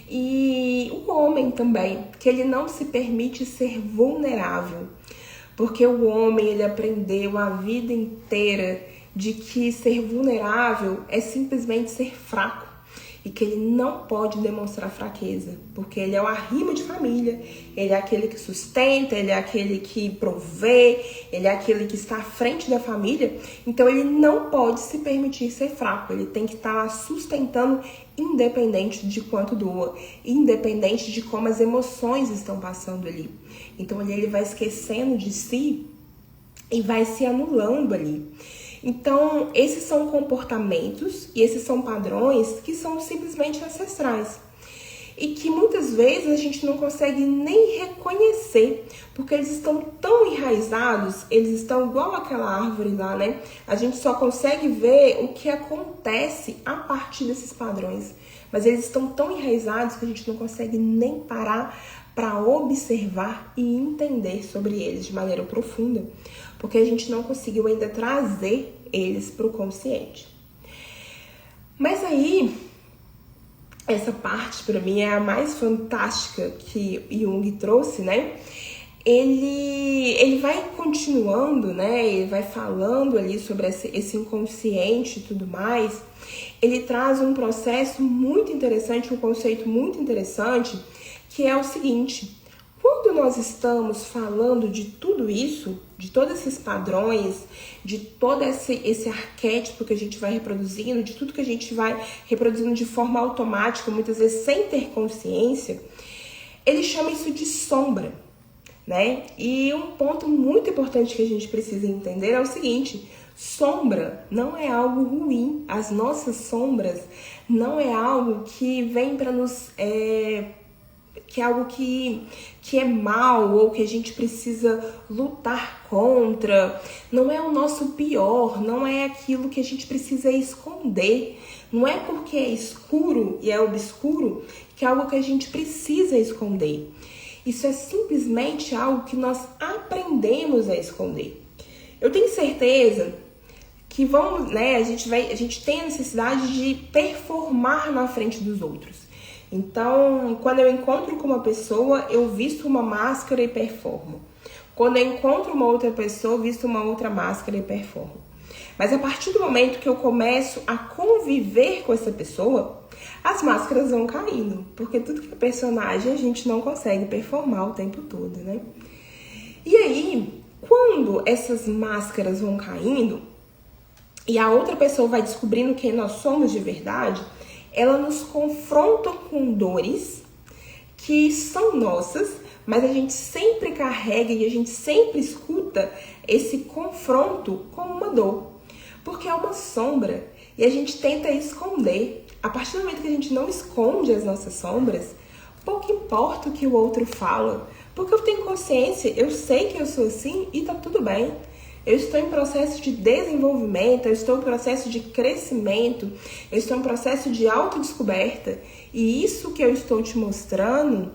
E o homem também, que ele não se permite ser vulnerável, porque o homem, ele aprendeu a vida inteira de que ser vulnerável é simplesmente ser fraco. E que ele não pode demonstrar fraqueza, porque ele é o arrimo de família, ele é aquele que sustenta, ele é aquele que provê, ele é aquele que está à frente da família, então ele não pode se permitir ser fraco, ele tem que estar lá sustentando independente de quanto doa, independente de como as emoções estão passando ali. Então ele vai esquecendo de si e vai se anulando ali. Então, esses são comportamentos e esses são padrões que são simplesmente ancestrais. e que muitas vezes a gente não consegue nem reconhecer, porque eles estão tão enraizados, eles estão igual aquela árvore lá, né? A gente só consegue ver o que acontece a partir desses padrões, mas eles estão tão enraizados que a gente não consegue nem parar para observar e entender sobre eles de maneira profunda, porque a gente não conseguiu ainda trazer eles para o consciente. Mas aí, essa parte para mim é a mais fantástica que Jung trouxe, né? Ele vai continuando, né? Ele vai falando ali sobre esse inconsciente e tudo mais. Ele traz um processo muito interessante, um conceito muito interessante, que é o seguinte: quando nós estamos falando de tudo isso, de todos esses padrões, de todo esse arquétipo que a gente vai reproduzindo, de tudo que a gente vai reproduzindo de forma automática, muitas vezes sem ter consciência, ele chama isso de sombra, né? E um ponto muito importante que a gente precisa entender é o seguinte: sombra não é algo ruim. As nossas sombras não é algo que vem para nos... que é algo que é mal ou que a gente precisa lutar contra. Não é o nosso pior, não é aquilo que a gente precisa esconder. Não é porque é escuro e é obscuro que é algo que a gente precisa esconder. Isso é simplesmente algo que nós aprendemos a esconder. Eu tenho certeza que vamos, né, a gente tem a necessidade de performar na frente dos outros. Então, quando eu encontro com uma pessoa, eu visto uma máscara e performo. Quando eu encontro uma outra pessoa, eu visto uma outra máscara e performo. Mas a partir do momento que eu começo a conviver com essa pessoa, as máscaras vão caindo. Porque tudo que é personagem a gente não consegue performar o tempo todo, né? E aí, quando essas máscaras vão caindo e a outra pessoa vai descobrindo quem nós somos de verdade, ela nos confronta com dores que são nossas, mas a gente sempre carrega e a gente sempre escuta esse confronto como uma dor, porque é uma sombra e a gente tenta esconder. A partir do momento que a gente não esconde as nossas sombras, pouco importa o que o outro fala, porque eu tenho consciência, eu sei que eu sou assim e tá tudo bem. Eu estou em processo de desenvolvimento, eu estou em processo de crescimento, eu estou em processo de autodescoberta. E isso que eu estou te mostrando,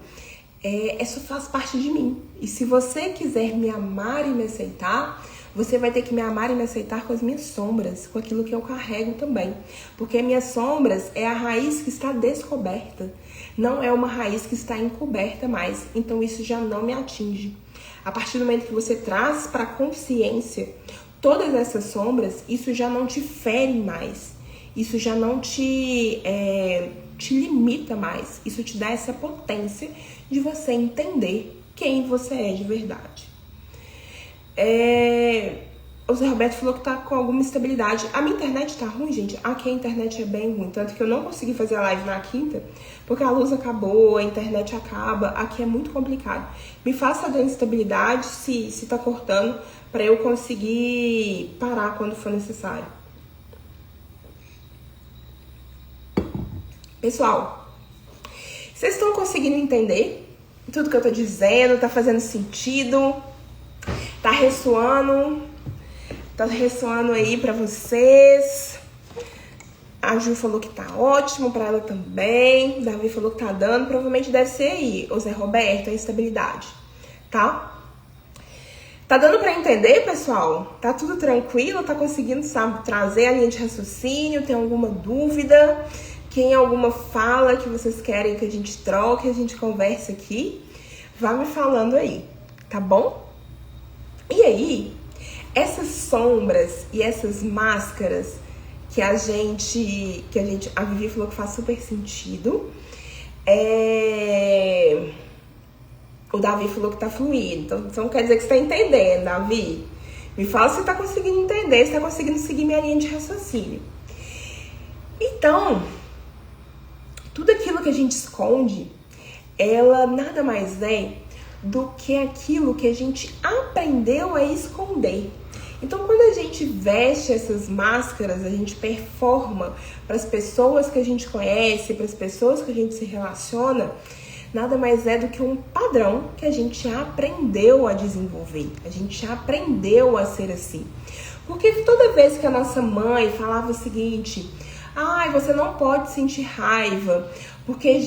isso faz parte de mim. E se você quiser me amar e me aceitar, você vai ter que me amar e me aceitar com as minhas sombras, com aquilo que eu carrego também. Porque minhas sombras é a raiz que está descoberta, não é uma raiz que está encoberta mais. Então isso já não me atinge. A partir do momento que você traz para a consciência todas essas sombras, isso já não te fere mais. Isso já não te limita mais. Isso te dá essa potência de você entender quem você é de verdade. O Zé Roberto falou que tá com alguma instabilidade. A minha internet tá ruim, gente. Aqui a internet é bem ruim. Tanto que eu não consegui fazer a live na quinta, porque a luz acabou, a internet acaba. Aqui é muito complicado. Me faça a instabilidade se tá cortando, para eu conseguir parar quando for necessário. Pessoal, vocês estão conseguindo entender tudo que eu tô dizendo? Tá fazendo sentido? Tá ressoando? Tá ressoando aí pra vocês? A Ju falou que tá ótimo pra ela também. Davi falou que tá dando. Provavelmente deve ser aí, o Zé Roberto, a instabilidade, tá? Tá dando pra entender, pessoal? Tá tudo tranquilo? Tá conseguindo, sabe, trazer a linha de raciocínio? Tem alguma dúvida? Quem alguma fala que vocês querem que a gente troque, a gente converse aqui? Vá me falando aí, tá bom? E aí, essas sombras e essas máscaras que a Vivi falou que faz super sentido. O Davi falou que tá fluido. Então quer dizer que você tá entendendo, Davi? Me fala se você tá conseguindo entender, se tá conseguindo seguir minha linha de raciocínio. Então, tudo aquilo que a gente esconde, ela nada mais é do que aquilo que a gente aprendeu a esconder. Então, quando a gente veste essas máscaras, a gente performa para as pessoas que a gente conhece, para as pessoas que a gente se relaciona, nada mais é do que um padrão que a gente aprendeu a desenvolver, a gente aprendeu a ser assim. Porque toda vez que a nossa mãe falava o seguinte: ai, você não pode sentir raiva, porque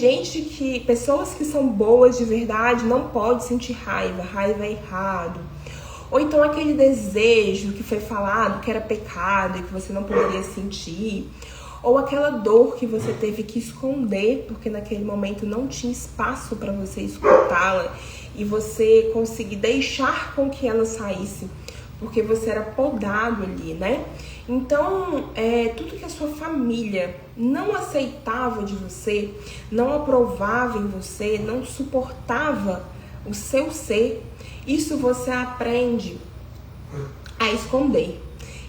pessoas que são boas de verdade não podem sentir raiva, raiva é errado. Ou então aquele desejo que foi falado que era pecado e que você não poderia sentir. Ou aquela dor que você teve que esconder porque naquele momento não tinha espaço para você escutá-la e você conseguir deixar com que ela saísse, porque você era podado ali, né? Então, tudo que a sua família não aceitava de você, não aprovava em você, não suportava o seu ser, isso você aprende a esconder.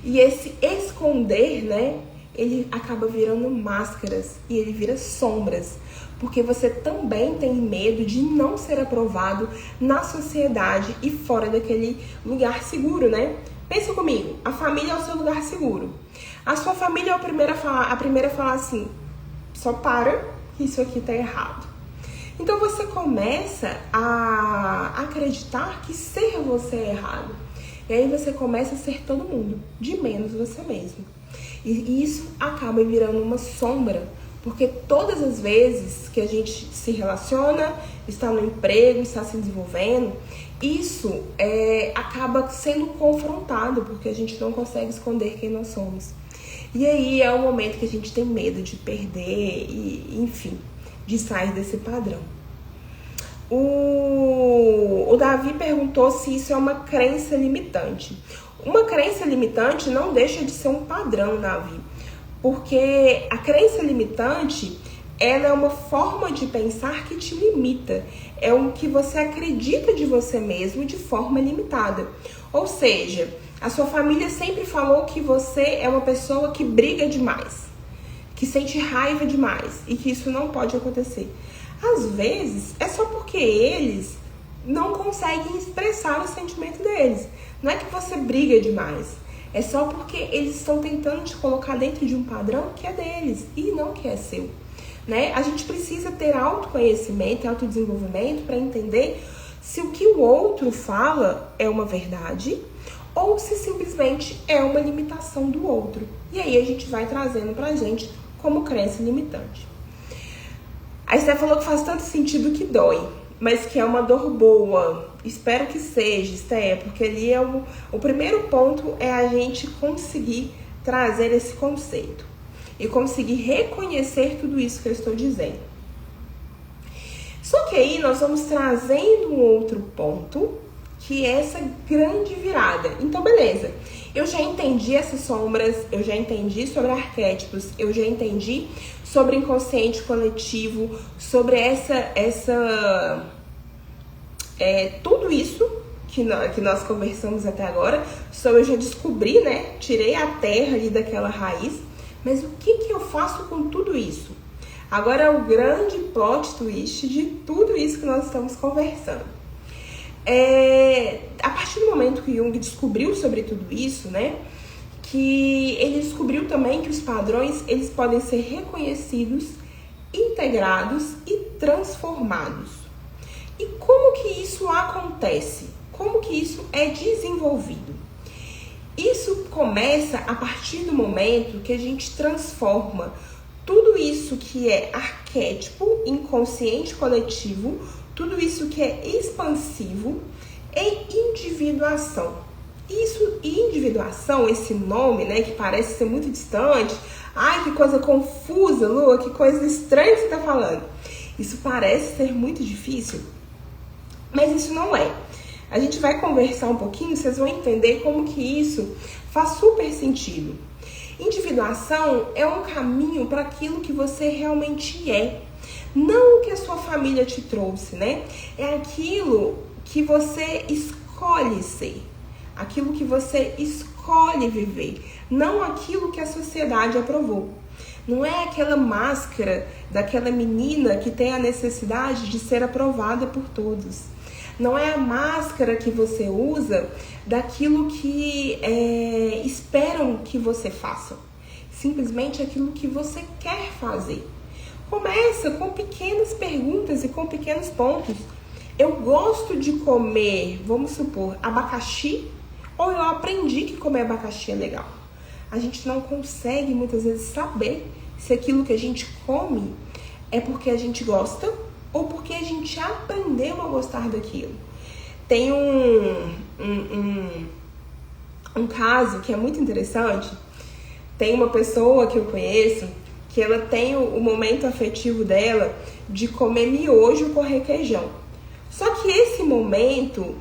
E esse esconder, né, ele acaba virando máscaras e ele vira sombras, porque você também tem medo de não ser aprovado na sociedade e fora daquele lugar seguro, né? Pensa comigo, a família é o seu lugar seguro. A sua família é a primeira a falar assim: só para, que isso aqui tá errado. Então você começa a acreditar que ser você é errado. E aí você começa a ser todo mundo, de menos você mesmo. E isso acaba virando uma sombra, porque todas as vezes que a gente se relaciona, está no emprego, está se desenvolvendo, isso acaba sendo confrontado, porque a gente não consegue esconder quem nós somos. E aí é o momento que a gente tem medo de perder e, enfim, de sair desse padrão. O Davi perguntou se isso é uma crença limitante. Uma crença limitante não deixa de ser um padrão, Davi, porque a crença limitante, ela é uma forma de pensar que te limita. É o que você acredita de você mesmo de forma limitada. Ou seja, a sua família sempre falou que você é uma pessoa que briga demais, que sente raiva demais e que isso não pode acontecer. Às vezes, é só porque eles não conseguem expressar o sentimento deles. Não é que você briga demais. É só porque eles estão tentando te colocar dentro de um padrão que é deles e não que é seu. Né? A gente precisa ter autoconhecimento e autodesenvolvimento para entender se o que o outro fala é uma verdade ou se simplesmente é uma limitação do outro. E aí a gente vai trazendo pra gente como crença limitante. A Esté falou que faz tanto sentido que dói, mas que é uma dor boa. Espero que seja, Esté, porque ali é o primeiro ponto é a gente conseguir trazer esse conceito e conseguir reconhecer tudo isso que eu estou dizendo. Só que aí nós vamos trazendo um outro ponto, que é essa grande virada. Então, beleza, eu já entendi essas sombras, eu já entendi sobre arquétipos, eu já entendi sobre inconsciente coletivo, sobre tudo isso que nós conversamos até agora, eu já descobri, né? Tirei a terra ali daquela raiz, mas o que eu faço com tudo isso? Agora é o grande plot twist de tudo isso que nós estamos conversando. A partir do momento que Jung descobriu sobre tudo isso, né, que ele descobriu também que os padrões eles podem ser reconhecidos, integrados e transformados. E como que isso acontece? Como que isso é desenvolvido? Isso começa a partir do momento que a gente transforma tudo isso que é arquétipo, inconsciente coletivo, tudo isso que é expansivo, em individuação. Isso, individuação, esse nome, né, que parece ser muito distante. Ai, que coisa confusa, Lua, que coisa estranha que você está falando. Isso parece ser muito difícil, mas isso não é. A gente vai conversar um pouquinho, vocês vão entender como que isso faz super sentido. Individuação é um caminho para aquilo que você realmente é. Não o que a sua família te trouxe, né? É aquilo que você escolhe ser. Aquilo que você escolhe viver. Não aquilo que a sociedade aprovou. Não é aquela máscara daquela menina que tem a necessidade de ser aprovada por todos. não é a máscara que você usa daquilo que esperam que você faça. Simplesmente aquilo que você quer fazer. Começa com pequenas perguntas e com pequenos pontos. Eu gosto de comer, vamos supor, abacaxi, ou eu aprendi que comer abacaxi é legal. A gente não consegue muitas vezes saber se aquilo que a gente come é porque a gente gosta ou porque a gente aprendeu a gostar daquilo. Tem um caso que é muito interessante. Tem uma pessoa que eu conheço que ela tem o momento afetivo dela de comer miojo com requeijão. Só que esse momento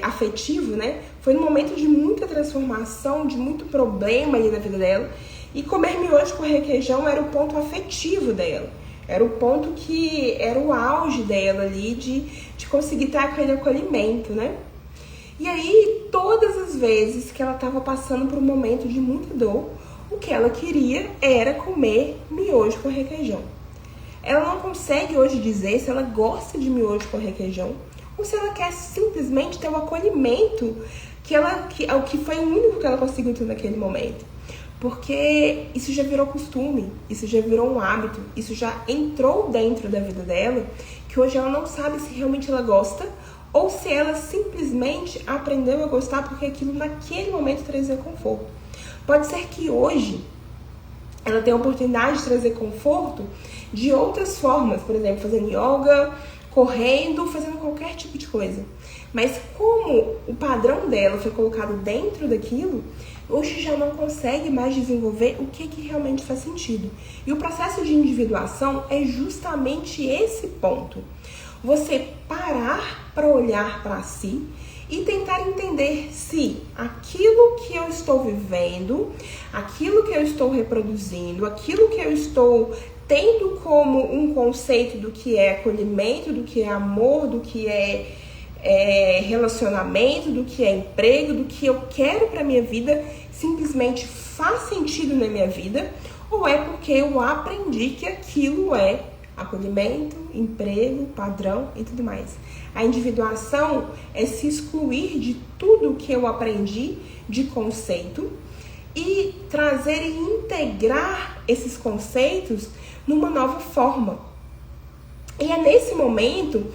afetivo, né, foi um momento de muita transformação, de muito problema ali na vida dela. E comer miojo com requeijão era o ponto afetivo dela. Era o ponto que era o auge dela ali de conseguir ter aquele acolhimento, né? E aí, todas as vezes que ela estava passando por um momento de muita dor, o que ela queria era comer miojo com requeijão. Ela não consegue hoje dizer se ela gosta de miojo com requeijão ou se ela quer simplesmente ter o acolhimento que foi o único que ela conseguiu ter naquele momento. Porque isso já virou costume, isso já virou um hábito, isso já entrou dentro da vida dela, que hoje ela não sabe se realmente ela gosta ou se ela simplesmente aprendeu a gostar porque aquilo naquele momento trazia conforto. Pode ser que hoje ela tenha a oportunidade de trazer conforto de outras formas, por exemplo, fazendo yoga, correndo, fazendo qualquer tipo de coisa. Mas como o padrão dela foi colocado dentro daquilo, hoje já não consegue mais desenvolver o que realmente faz sentido. E o processo de individuação é justamente esse ponto. Você parar para olhar para si e tentar entender se aquilo que eu estou vivendo, aquilo que eu estou reproduzindo, aquilo que eu estou tendo como um conceito do que é acolhimento, do que é amor, do que é relacionamento, do que é emprego, do que eu quero para minha vida, simplesmente faz sentido na minha vida, ou é porque eu aprendi que aquilo é acolhimento, emprego, padrão e tudo mais. A individuação é se excluir de tudo que eu aprendi de conceito e trazer e integrar esses conceitos numa nova forma. E é nesse momento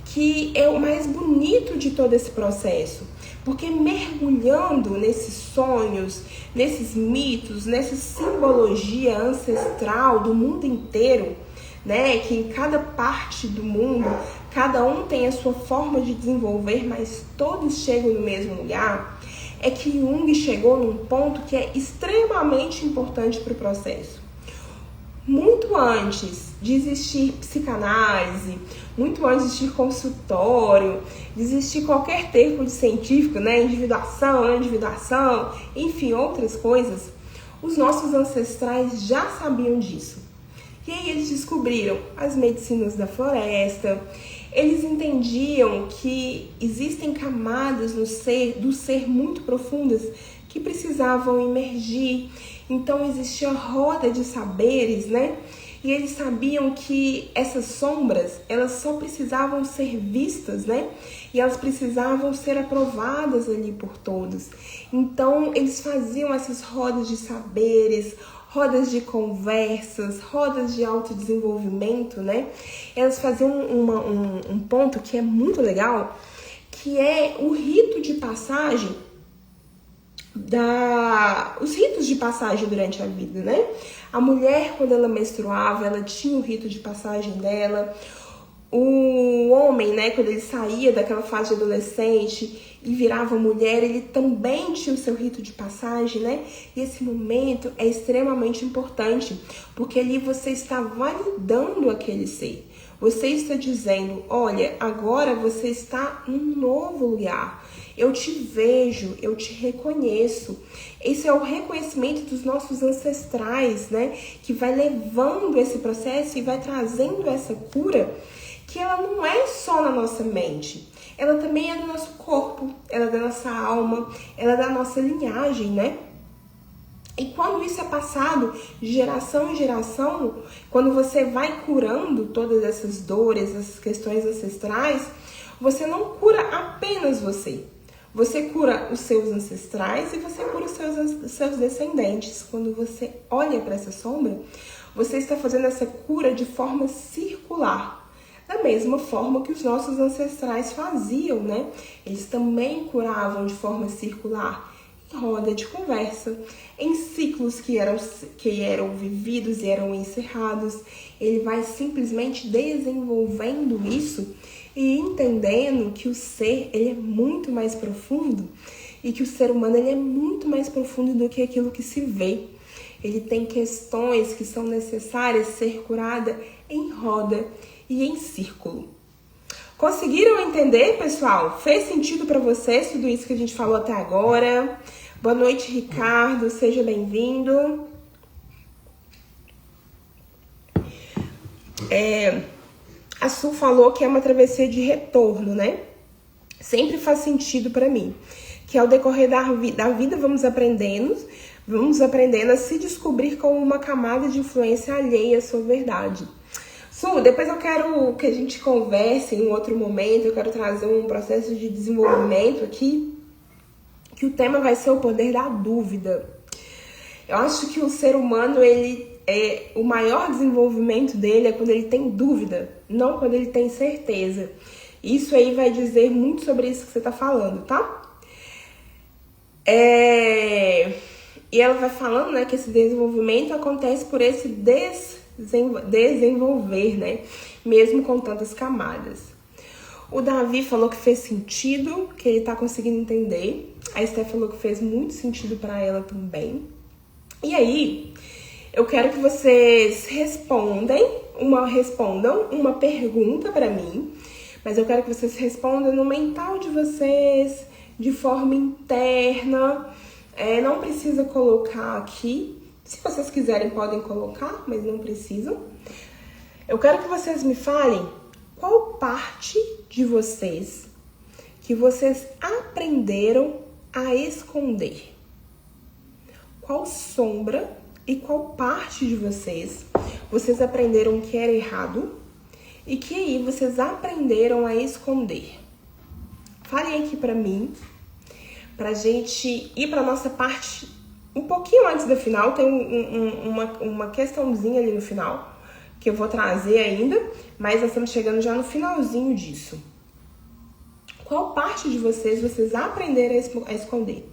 que é o mais bonito de todo esse processo, porque mergulhando nesses sonhos, nesses mitos, nessa simbologia ancestral do mundo inteiro, né, que em cada parte do mundo, cada um tem a sua forma de desenvolver, mas todos chegam no mesmo lugar, é que Jung chegou num ponto que é extremamente importante para o processo. Muito antes de existir psicanálise, muito antes de existir consultório, de existir qualquer termo científico, né, individuação, enfim, outras coisas, os nossos ancestrais já sabiam disso. E aí eles descobriram as medicinas da floresta, eles entendiam que existem camadas do ser muito profundas que precisavam emergir. Então existia roda de saberes, né? E eles sabiam que essas sombras, elas só precisavam ser vistas, né? E elas precisavam ser aprovadas ali por todos. Então eles faziam essas rodas de saberes, rodas de conversas, rodas de autodesenvolvimento, né? Elas faziam um ponto que é muito legal, que é o rito de passagem, os ritos de passagem durante a vida, né? A mulher, quando ela menstruava, ela tinha o rito de passagem dela. O homem, né, quando ele saía daquela fase de adolescente e virava mulher, ele também tinha o seu rito de passagem, né? E esse momento é extremamente importante, porque ali você está validando aquele ser. Você está dizendo, olha, agora você está num novo lugar. Eu te vejo, eu te reconheço. Esse é o reconhecimento dos nossos ancestrais, né? Que vai levando esse processo e vai trazendo essa cura, que ela não é só na nossa mente, ela também é do nosso corpo, ela é da nossa alma, ela é da nossa linhagem, né? E quando isso é passado de geração em geração, quando você vai curando todas essas dores, essas questões ancestrais, você não cura apenas você. Você cura os seus ancestrais e você cura os seus descendentes. Quando você olha para essa sombra, você está fazendo essa cura de forma circular. Da mesma forma que os nossos ancestrais faziam, né? Eles também curavam de forma circular, em roda de conversa, em ciclos que eram vividos e eram encerrados. Ele vai simplesmente desenvolvendo isso e entendendo que o ser, ele é muito mais profundo e que o ser humano, ele é muito mais profundo do que aquilo que se vê. Ele tem questões que são necessárias ser curada em roda e em círculo. Conseguiram entender, pessoal? Fez sentido para vocês tudo isso que a gente falou até agora? Boa noite, Ricardo. Seja bem-vindo. A Su falou que é uma travessia de retorno, né? Sempre faz sentido para mim. Que ao decorrer da vida vamos aprendendo a se descobrir como uma camada de influência alheia à sua verdade. Su, depois eu quero que a gente converse em um outro momento, eu quero trazer um processo de desenvolvimento aqui, que o tema vai ser o poder da dúvida. Eu acho que o ser humano, o maior desenvolvimento dele é quando ele tem dúvida, não quando ele tem certeza. Isso aí vai dizer muito sobre isso que você tá falando, tá? E ela vai falando, né, que esse desenvolvimento acontece por esse desenvolver, né, mesmo com tantas camadas. O Davi falou que fez sentido, que ele tá conseguindo entender. A Esther falou que fez muito sentido para ela também. E aí, eu quero que vocês respondam uma pergunta para mim, mas eu quero que vocês respondam no mental de vocês, de forma interna. Não precisa colocar aqui. Se vocês quiserem, podem colocar, mas não precisam. Eu quero que vocês me falem qual parte de vocês que vocês aprenderam a esconder. Qual sombra e qual parte de vocês aprenderam que era errado e que aí vocês aprenderam a esconder. Falem aqui pra mim, pra gente ir pra nossa parte um pouquinho antes do final. Tem uma questãozinha ali no final que eu vou trazer ainda, mas nós estamos chegando já no finalzinho disso. Qual parte de vocês aprenderam a esconder?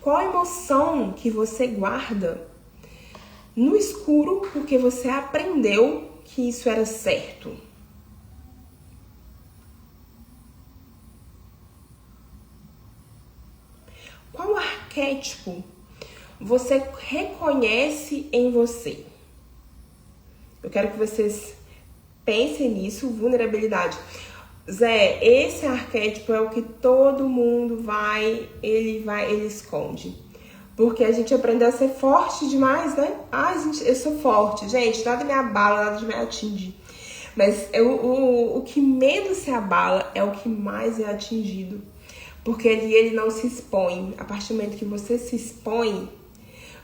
Qual emoção que você guarda no escuro porque você aprendeu que isso era certo? Qual arquétipo você reconhece em você? Eu quero que vocês pensem nisso, vulnerabilidade. Zé, esse arquétipo é o que todo mundo ele esconde. Porque a gente aprendeu a ser forte demais, né? Eu sou forte. Gente, nada me abala, nada me atinge. Mas o que menos se abala é o que mais é atingido. Porque ali ele não se expõe. A partir do momento que você se expõe,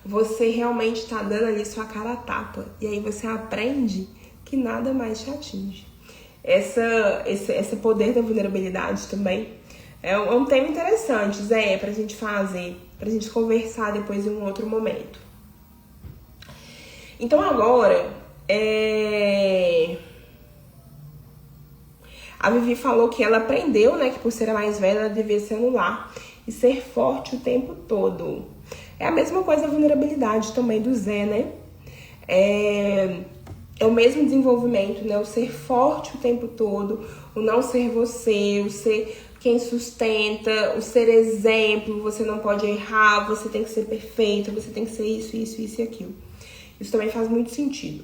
você realmente está dando ali sua cara a tapa. E aí você aprende que nada mais te atinge. Esse poder da vulnerabilidade também é um tema interessante, Zé, pra gente fazer, pra gente conversar depois em um outro momento. Então agora, a Vivi falou que ela aprendeu, né, que por ser a mais velha, ela devia se anular e ser forte o tempo todo. É a mesma coisa a vulnerabilidade também do Zé, né? É o mesmo desenvolvimento, né? O ser forte o tempo todo, o não ser você, o ser quem sustenta, o ser exemplo, você não pode errar, você tem que ser perfeito, você tem que ser isso e aquilo. Isso também faz muito sentido.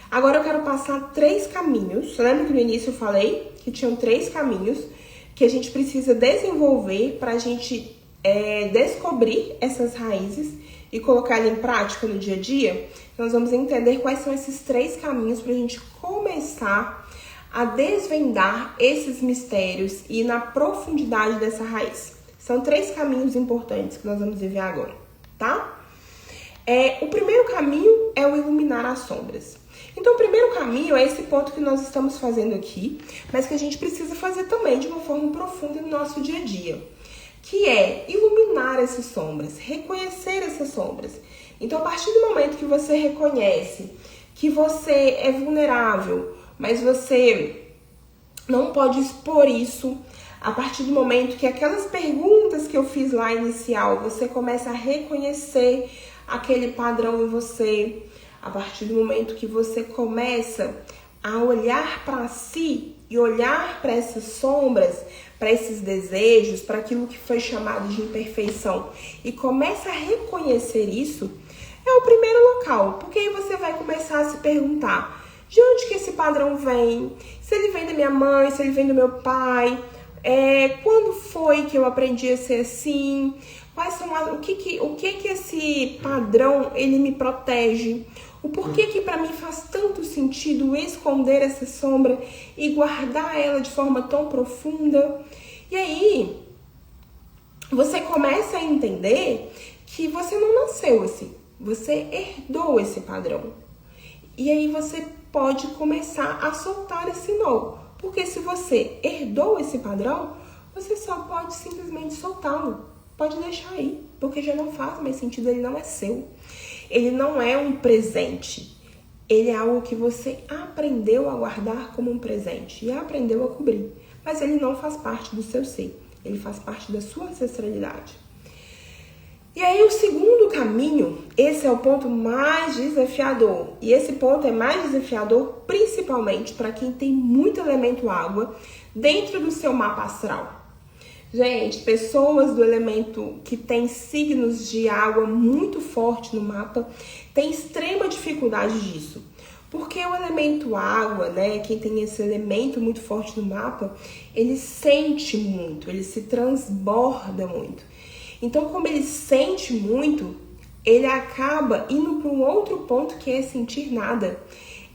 Agora eu quero passar 3 caminhos. Lembra que no início eu falei que tinham 3 caminhos que a gente precisa desenvolver para a gente descobrir essas raízes e colocar em prática no dia a dia? Nós vamos entender quais são esses 3 caminhos para a gente começar a desvendar esses mistérios e ir na profundidade dessa raiz. São 3 caminhos importantes que nós vamos viver agora, tá? O primeiro caminho é o iluminar as sombras. Então, o primeiro caminho é esse ponto que nós estamos fazendo aqui, mas que a gente precisa fazer também de uma forma profunda no nosso dia a dia, que é iluminar essas sombras, reconhecer essas sombras. Então, a partir do momento que você reconhece que você é vulnerável, mas você não pode expor isso, a partir do momento que aquelas perguntas que eu fiz lá inicial, você começa a reconhecer aquele padrão em você, a partir do momento que você começa a olhar para si e olhar para essas sombras, para esses desejos, para aquilo que foi chamado de imperfeição e começa a reconhecer isso, é o primeiro local, porque aí você vai começar a se perguntar de onde que esse padrão vem, se ele vem da minha mãe, se ele vem do meu pai, quando foi que eu aprendi a ser assim, quais são o que esse padrão ele me protege, o porquê que para mim faz tanto sentido esconder essa sombra e guardar ela de forma tão profunda. E aí você começa a entender que você não nasceu assim, você herdou esse padrão. E aí você pode começar a soltar esse nó. Porque se você herdou esse padrão, você só pode simplesmente soltá-lo. Pode deixar aí, porque já não faz mais sentido, ele não é seu. Ele não é um presente. Ele é algo que você aprendeu a guardar como um presente e aprendeu a cobrir. Mas ele não faz parte do seu ser. Ele faz parte da sua ancestralidade. E aí o segundo caminho, esse é o ponto mais desafiador. E esse ponto é mais desafiador principalmente para quem tem muito elemento água dentro do seu mapa astral. Gente, pessoas do elemento que tem signos de água muito forte no mapa têm extrema dificuldade disso. Porque o elemento água, né, quem tem esse elemento muito forte no mapa, ele sente muito, ele se transborda muito. Então, como ele sente muito, ele acaba indo para um outro ponto que é sentir nada.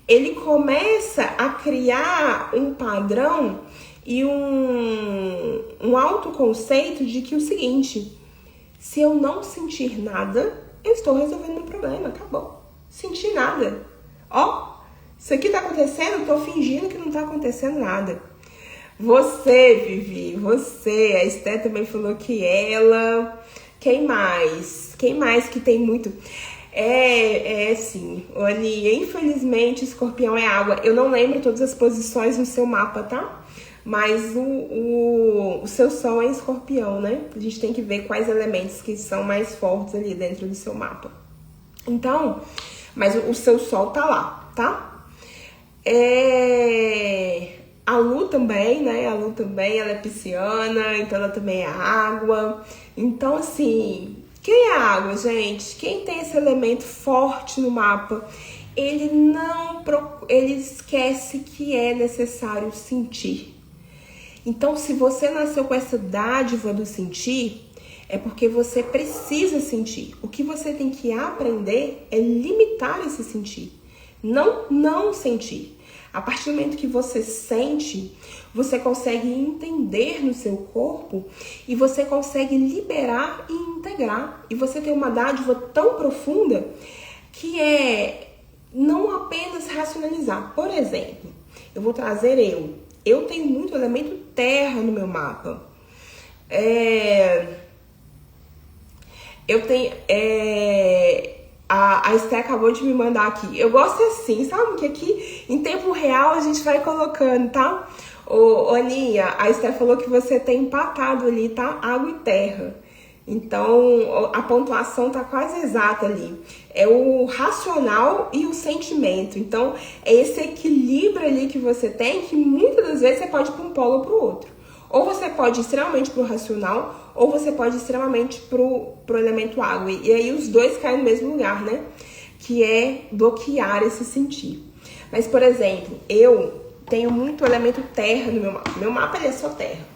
Ele começa a criar um padrão e um autoconceito de que o seguinte, se eu não sentir nada, eu estou resolvendo meu problema, acabou. Sentir nada. Ó, isso aqui tá acontecendo, eu tô fingindo que não tá acontecendo nada. Você, Vivi, você, a Esté também falou que ela... Quem mais? Quem mais que tem muito... Sim, Oni, infelizmente escorpião é água. Eu não lembro todas as posições no seu mapa, tá? Mas o seu sol é escorpião, né? A gente tem que ver quais elementos que são mais fortes ali dentro do seu mapa. Então, mas o seu sol tá lá, tá? A Lu também, né? A Lu também, ela é pisciana, então ela também é água. Então, assim, quem é água, gente? Quem tem esse elemento forte no mapa, ele esquece que é necessário sentir. Então, se você nasceu com essa dádiva do sentir, é porque você precisa sentir. O que você tem que aprender é limitar esse sentir. Não sentir. A partir do momento que você sente, você consegue entender no seu corpo e você consegue liberar e integrar. E você tem uma dádiva tão profunda que é não apenas racionalizar. Por exemplo, eu vou trazer eu tenho muito elemento terra no meu mapa. Eu tenho... A Esté acabou de me mandar aqui. Eu gosto assim, sabe? Que aqui, em tempo real, a gente vai colocando, tá? Ô, Aninha, a Esté falou que você tem empatado ali, tá? Água e terra. Então, a pontuação tá quase exata ali. É o racional e o sentimento. Então, é esse equilíbrio ali que você tem, que muitas das vezes você pode ir para um polo ou para o outro. Ou você pode ir extremamente pro racional, ou você pode ir extremamente pro elemento água. E aí os dois caem no mesmo lugar, né? Que é bloquear esse sentir. Mas, por exemplo, eu tenho muito elemento terra no meu mapa. Meu mapa, ele é só terra.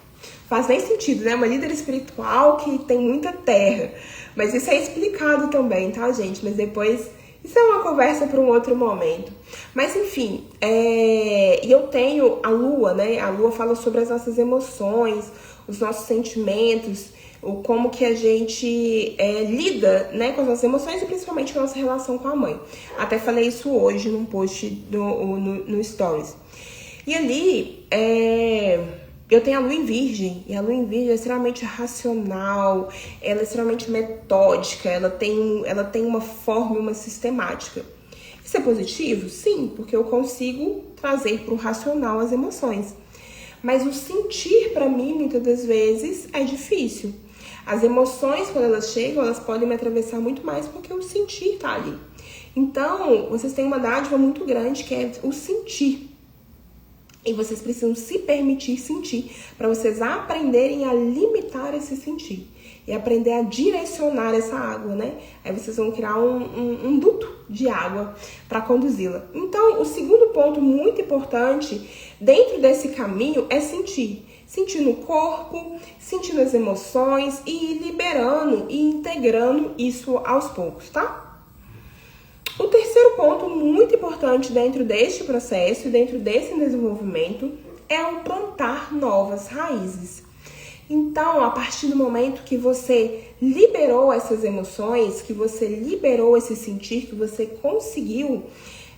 Faz nem sentido, né? Uma líder espiritual que tem muita terra. Mas isso é explicado também, tá, gente? Mas depois... Isso é uma conversa para um outro momento. Mas, enfim, e eu tenho a Lua, né? A Lua fala sobre as nossas emoções, os nossos sentimentos, como que a gente lida, né, com as nossas emoções e principalmente com a nossa relação com a mãe. Até falei isso hoje num post no Stories. E ali, eu tenho a Lua em Virgem, e a Lua em Virgem é extremamente racional, ela é extremamente metódica, ela tem uma forma, uma sistemática. Isso é positivo? Sim, porque eu consigo trazer para o racional as emoções. Mas o sentir, para mim, muitas das vezes, é difícil. As emoções, quando elas chegam, elas podem me atravessar muito mais porque o sentir tá ali. Então, vocês têm uma dádiva muito grande que é o sentir. E vocês precisam se permitir sentir para vocês aprenderem a limitar esse sentir. E aprender a direcionar essa água, né? Aí vocês vão criar um duto de água para conduzi-la. Então, o segundo ponto muito importante dentro desse caminho é sentir. Sentir no corpo, sentir nas emoções e ir liberando e integrando isso aos poucos, tá? O terceiro ponto muito importante dentro deste processo, dentro desse desenvolvimento, é o plantar novas raízes. Então, a partir do momento que você liberou essas emoções, que você liberou esse sentir, que você conseguiu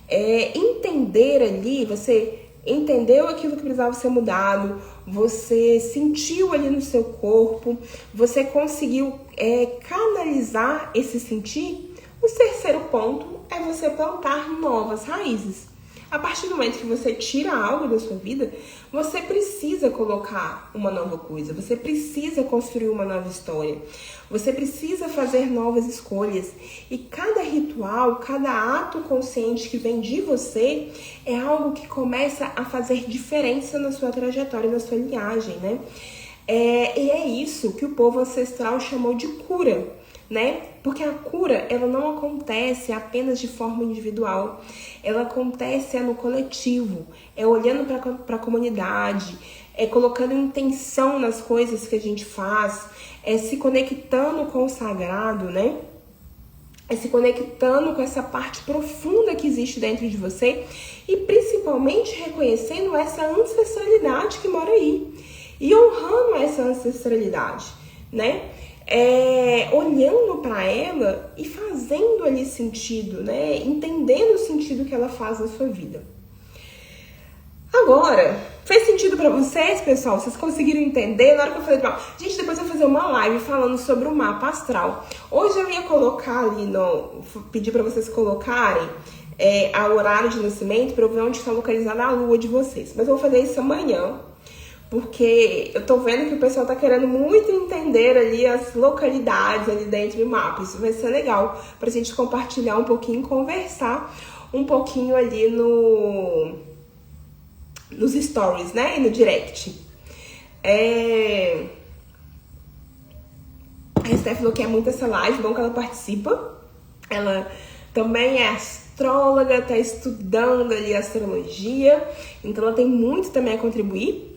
entender ali, você entendeu aquilo que precisava ser mudado, você sentiu ali no seu corpo, você conseguiu canalizar esse sentir, o terceiro ponto é você plantar novas raízes. A partir do momento que você tira algo da sua vida, você precisa colocar uma nova coisa, você precisa construir uma nova história, você precisa fazer novas escolhas. E cada ritual, cada ato consciente que vem de você é algo que começa a fazer diferença na sua trajetória, na sua linhagem, né? E é isso que o povo ancestral chamou de cura, né? Porque a cura, ela não acontece apenas de forma individual, ela acontece no coletivo, olhando para a comunidade, colocando intenção nas coisas que a gente faz, se conectando com o sagrado, né? Se conectando com essa parte profunda que existe dentro de você e principalmente reconhecendo essa ancestralidade que mora aí e honrando essa ancestralidade, né? Olhando para ela e fazendo ali sentido, né? Entendendo o sentido que ela faz na sua vida. Agora, fez sentido para vocês, pessoal? Vocês conseguiram entender? Na hora que eu falei, gente, depois eu vou fazer uma live falando sobre o mapa astral. Hoje eu ia colocar ali, pedir para vocês colocarem o horário de nascimento para eu ver onde está localizada a lua de vocês. Mas eu vou fazer isso amanhã. Porque eu tô vendo que o pessoal tá querendo muito entender ali as localidades ali dentro do mapa. Isso vai ser legal pra gente compartilhar um pouquinho, conversar um pouquinho ali nos stories, né? E no direct. A Steph falou que é muito essa live, bom que ela participa. Ela também é astróloga, tá estudando ali astrologia. Então ela tem muito também a contribuir.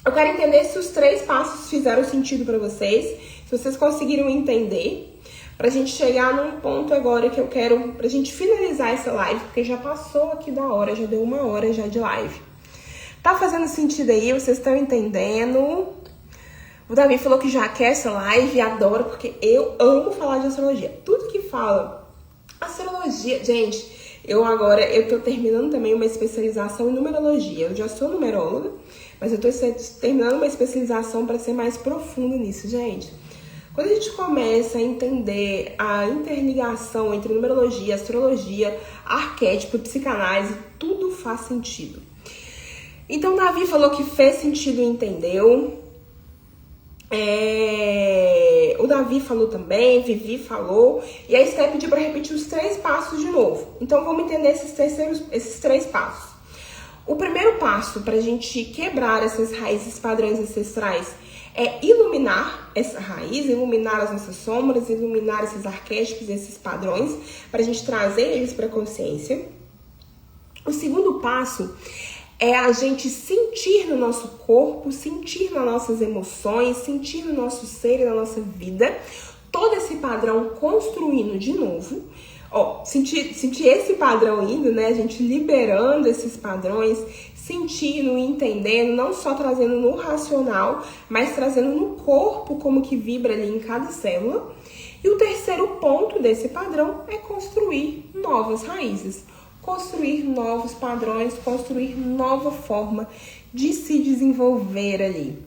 Eu quero entender se os 3 passos fizeram sentido pra vocês, se vocês conseguiram entender, pra gente chegar num ponto agora que eu quero, pra gente finalizar essa live, porque já passou aqui da hora, já deu 1 hora já de live. Tá fazendo sentido aí? Vocês estão entendendo? O Davi falou que já quer essa live, adoro, porque eu amo falar de astrologia. Tudo que fala astrologia, gente, eu tô terminando também uma especialização em numerologia. Eu já sou numeróloga, mas eu tô terminando uma especialização para ser mais profunda nisso, gente. Quando a gente começa a entender a interligação entre numerologia, astrologia, arquétipo, psicanálise, tudo faz sentido. Então, Davi falou que fez sentido e entendeu. O Davi falou também, Vivi falou. E a Esther pediu para repetir os 3 passos de novo. Então, vamos entender esses 3 passos. O primeiro passo para a gente quebrar essas raízes padrões ancestrais é iluminar essa raiz, iluminar as nossas sombras, iluminar esses arquétipos, esses padrões, para a gente trazer eles para a consciência. O segundo passo é a gente sentir no nosso corpo, sentir nas nossas emoções, sentir no nosso ser e na nossa vida, todo esse padrão construindo de novo. Ó, sentir esse padrão indo, né? A gente liberando esses padrões, sentindo e entendendo, não só trazendo no racional, mas trazendo no corpo como que vibra ali em cada célula. E o terceiro ponto desse padrão é construir novas raízes, construir novos padrões, construir nova forma de se desenvolver ali,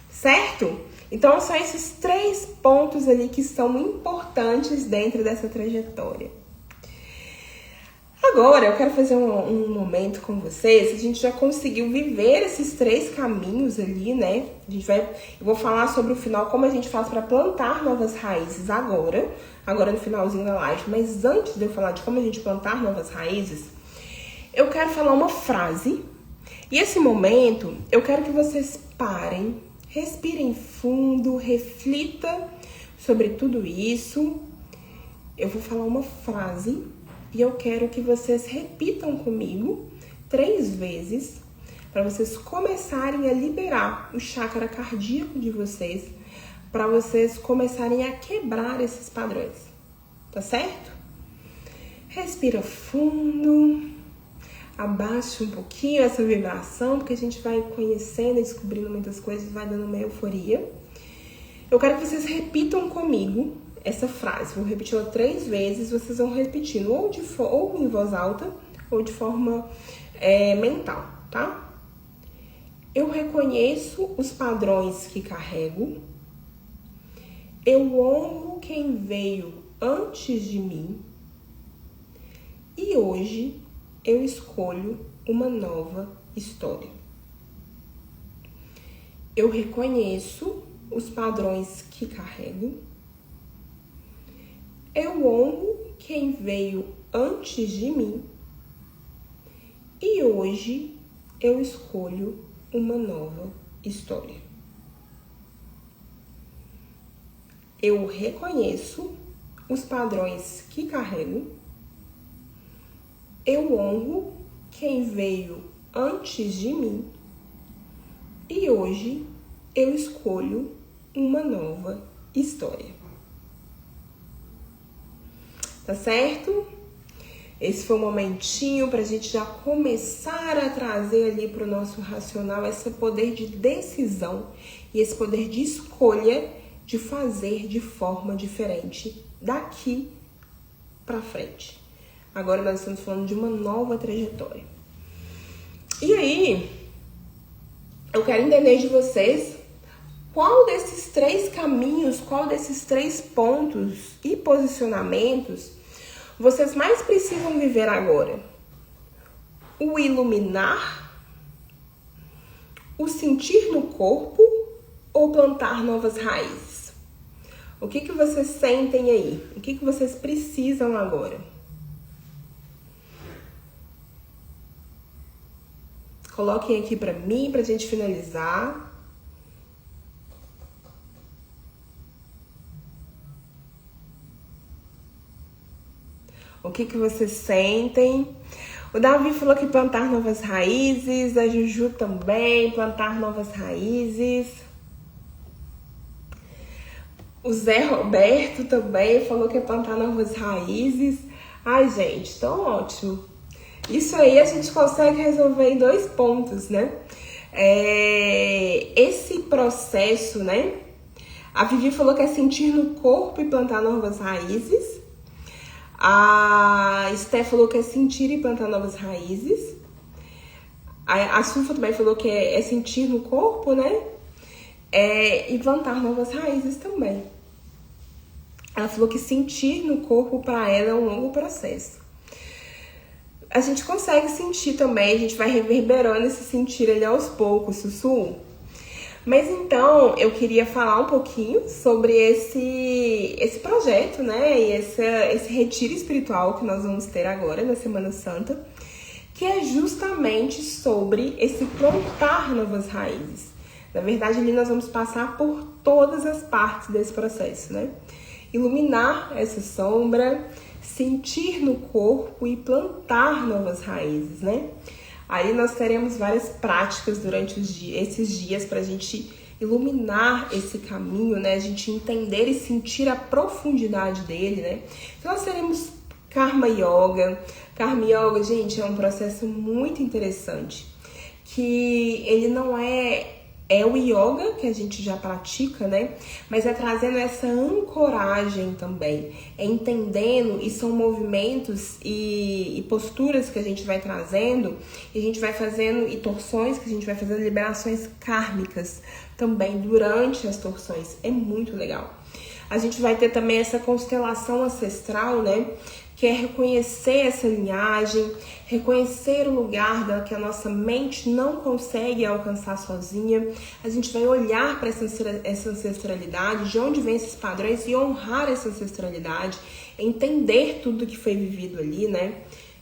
certo? Então são esses 3 pontos ali que são importantes dentro dessa trajetória. Agora eu quero fazer um momento com vocês. A gente já conseguiu viver esses 3 caminhos ali, né? Eu vou falar sobre o final, como a gente faz para plantar novas raízes agora no finalzinho da live. Mas antes de eu falar de como a gente plantar novas raízes, eu quero falar uma frase. E esse momento, eu quero que vocês parem, respirem fundo, reflita sobre tudo isso. Eu vou falar uma frase e eu quero que vocês repitam comigo 3 vezes para vocês começarem a liberar o chakra cardíaco de vocês, para vocês começarem a quebrar esses padrões, tá certo? Respira fundo, abaixe um pouquinho essa vibração, porque a gente vai conhecendo e descobrindo muitas coisas, vai dando uma euforia. Eu quero que vocês repitam comigo essa frase. Vou repeti-la 3 vezes, vocês vão repetindo ou em voz alta ou de forma mental, tá? Eu reconheço os padrões que carrego. Eu honro quem veio antes de mim. E hoje eu escolho uma nova história. Eu reconheço os padrões que carrego. Eu honro quem veio antes de mim. E hoje eu escolho uma nova história. Eu reconheço os padrões que carrego. Eu honro quem veio antes de mim. E hoje eu escolho uma nova história. Tá certo? Esse foi um momentinho pra gente já começar a trazer ali pro nosso racional esse poder de decisão e esse poder de escolha de fazer de forma diferente daqui pra frente. Agora nós estamos falando de uma nova trajetória. E aí, eu quero entender de vocês qual desses 3 caminhos, qual desses 3 pontos e posicionamentos vocês mais precisam viver agora. O iluminar, o sentir no corpo ou plantar novas raízes? O que vocês sentem aí? O que vocês precisam agora? Coloquem aqui pra mim, pra gente finalizar. O que vocês sentem? O Davi falou que plantar novas raízes, a Juju também, plantar novas raízes. O Zé Roberto também falou que é plantar novas raízes. Ai, gente, então ótimo. Isso aí a gente consegue resolver em 2 pontos, né? Esse processo, né? A Vivi falou que é sentir no corpo e plantar novas raízes. A Steph falou que é sentir e plantar novas raízes. A Sufa também falou que é sentir no corpo, né? E plantar novas raízes também. Ela falou que sentir no corpo para ela é um longo processo. A gente consegue sentir também, a gente vai reverberando esse sentir ali aos poucos, Sussu. Mas então, eu queria falar um pouquinho sobre esse projeto, né? E esse retiro espiritual que nós vamos ter agora, na Semana Santa, que é justamente sobre esse plantar novas raízes. Na verdade, ali nós vamos passar por todas as partes desse processo, né? Iluminar essa sombra, sentir no corpo e plantar novas raízes, né? Aí nós teremos várias práticas durante esses dias para a gente iluminar esse caminho, né? A gente entender e sentir a profundidade dele, né? Então nós teremos Karma Yoga. Karma Yoga, gente, é um processo muito interessante, que ele não é o yoga que a gente já pratica, né? Mas é trazendo essa ancoragem também, é entendendo, e são movimentos e posturas que a gente vai trazendo, e a gente vai fazendo, e torções que a gente vai fazendo, liberações kármicas também durante as torções. É muito legal. A gente vai ter também essa constelação ancestral, né? Que é reconhecer essa linhagem, reconhecer o lugar que a nossa mente não consegue alcançar sozinha. A gente vai olhar para essa ancestralidade, de onde vem esses padrões, e honrar essa ancestralidade, entender tudo que foi vivido ali, né?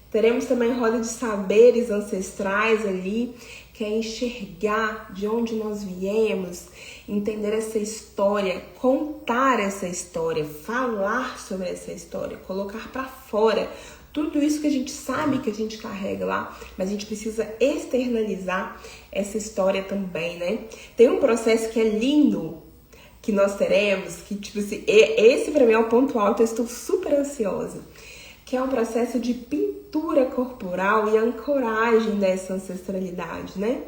Teremos também roda de saberes ancestrais ali, que é enxergar de onde nós viemos, entender essa história, contar essa história, falar sobre essa história, colocar para fora tudo isso que a gente sabe que a gente carrega lá, mas a gente precisa externalizar essa história também, né? Tem um processo que é lindo, que nós teremos, que tipo assim, esse pra mim é o ponto alto, eu estou super ansiosa, que é um processo de pintura corporal e ancoragem dessa ancestralidade, né?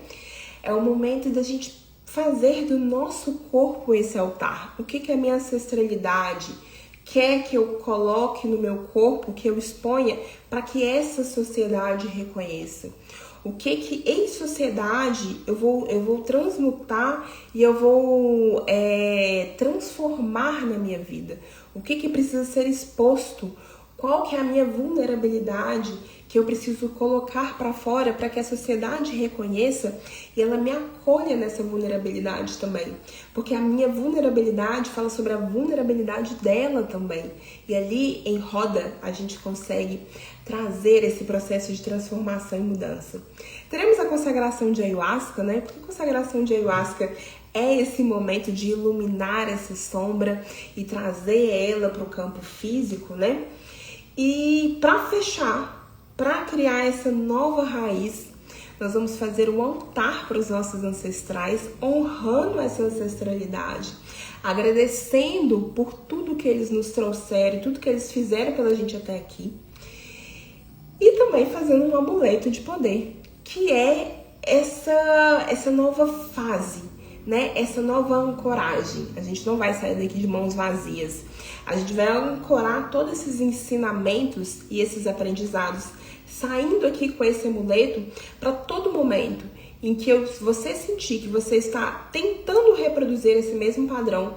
É o momento da gente fazer do nosso corpo esse altar. O que é a minha ancestralidade quer que eu coloque no meu corpo, que eu exponha, para que essa sociedade reconheça? O que em sociedade eu vou transmutar e eu vou transformar na minha vida? O que precisa ser exposto? Qual que é a minha vulnerabilidade que eu preciso colocar para fora para que a sociedade reconheça e ela me acolha nessa vulnerabilidade também? Porque a minha vulnerabilidade fala sobre a vulnerabilidade dela também. E ali em roda a gente consegue trazer esse processo de transformação e mudança. Teremos a consagração de ayahuasca, né? Porque a consagração de ayahuasca é esse momento de iluminar essa sombra e trazer ela para o campo físico, né? E para fechar, para criar essa nova raiz, nós vamos fazer um altar para os nossos ancestrais, honrando essa ancestralidade, agradecendo por tudo que eles nos trouxeram, tudo que eles fizeram pela gente até aqui. E também fazendo um amuleto de poder, que é essa nova fase, né? Essa nova ancoragem. A gente não vai sair daqui de mãos vazias. A gente vai ancorar todos esses ensinamentos e esses aprendizados, saindo aqui com esse amuleto para todo momento em que você sentir que você está tentando reproduzir esse mesmo padrão,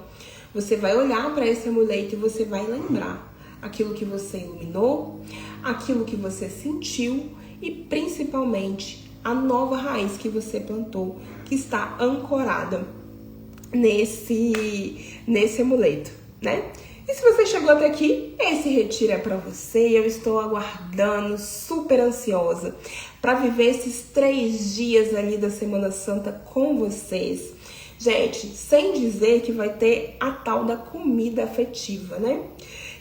você vai olhar para esse amuleto e você vai lembrar aquilo que você iluminou, aquilo que você sentiu e principalmente a nova raiz que você plantou, que está ancorada nesse amuleto, né? E se você chegou até aqui, esse retiro é para você. Eu estou aguardando, super ansiosa, para viver esses 3 dias ali da Semana Santa com vocês. Gente, sem dizer que vai ter a tal da comida afetiva, né?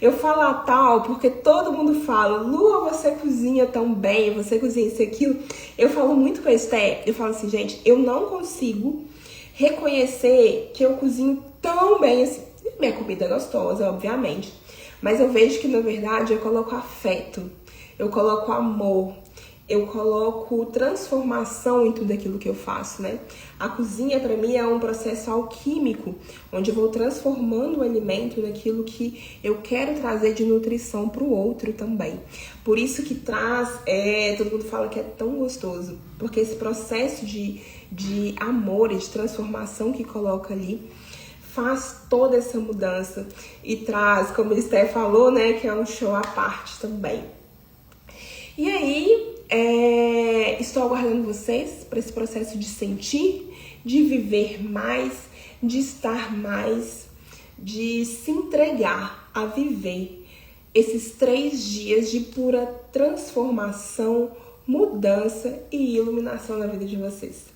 Eu falo a tal porque todo mundo fala: Lua, você cozinha tão bem, você cozinha isso e aquilo. Eu falo muito com a Esté, eu falo assim, gente, eu não consigo reconhecer que eu cozinho tão bem assim. Minha comida é gostosa, obviamente, mas eu vejo que, na verdade, eu coloco afeto, eu coloco amor, eu coloco transformação em tudo aquilo que eu faço, né? A cozinha, para mim, é um processo alquímico, onde eu vou transformando o alimento naquilo que eu quero trazer de nutrição para o outro também. Por isso que todo mundo fala que é tão gostoso, porque esse processo de amor e de transformação que coloca ali faz toda essa mudança e traz, como a Esté falou, né, que é um show à parte também. E aí, estou aguardando vocês para esse processo de sentir, de viver mais, de estar mais, de se entregar a viver esses 3 dias de pura transformação, mudança e iluminação na vida de vocês.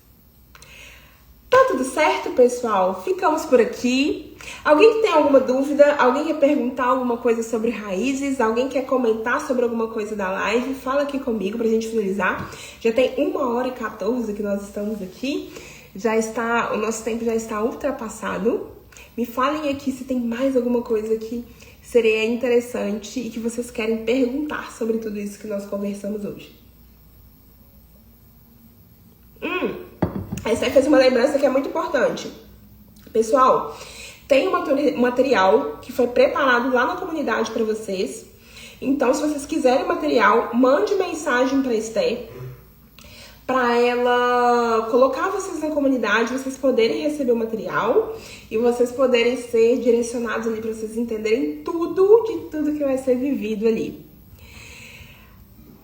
Tá tudo certo, pessoal? Ficamos por aqui. Alguém que tem alguma dúvida? Alguém quer perguntar alguma coisa sobre raízes? Alguém quer comentar sobre alguma coisa da live? Fala aqui comigo pra gente finalizar. Já tem 1h14 que nós estamos aqui. O nosso tempo já está ultrapassado. Me falem aqui se tem mais alguma coisa que seria interessante e que vocês querem perguntar sobre tudo isso que nós conversamos hoje. Essa aí fez uma lembrança que é muito importante. Pessoal, tem um material que foi preparado lá na comunidade para vocês. Então, se vocês quiserem material, mande mensagem para Esté, para ela colocar vocês na comunidade, vocês poderem receber o material e vocês poderem ser direcionados ali para vocês entenderem tudo que vai ser vivido ali.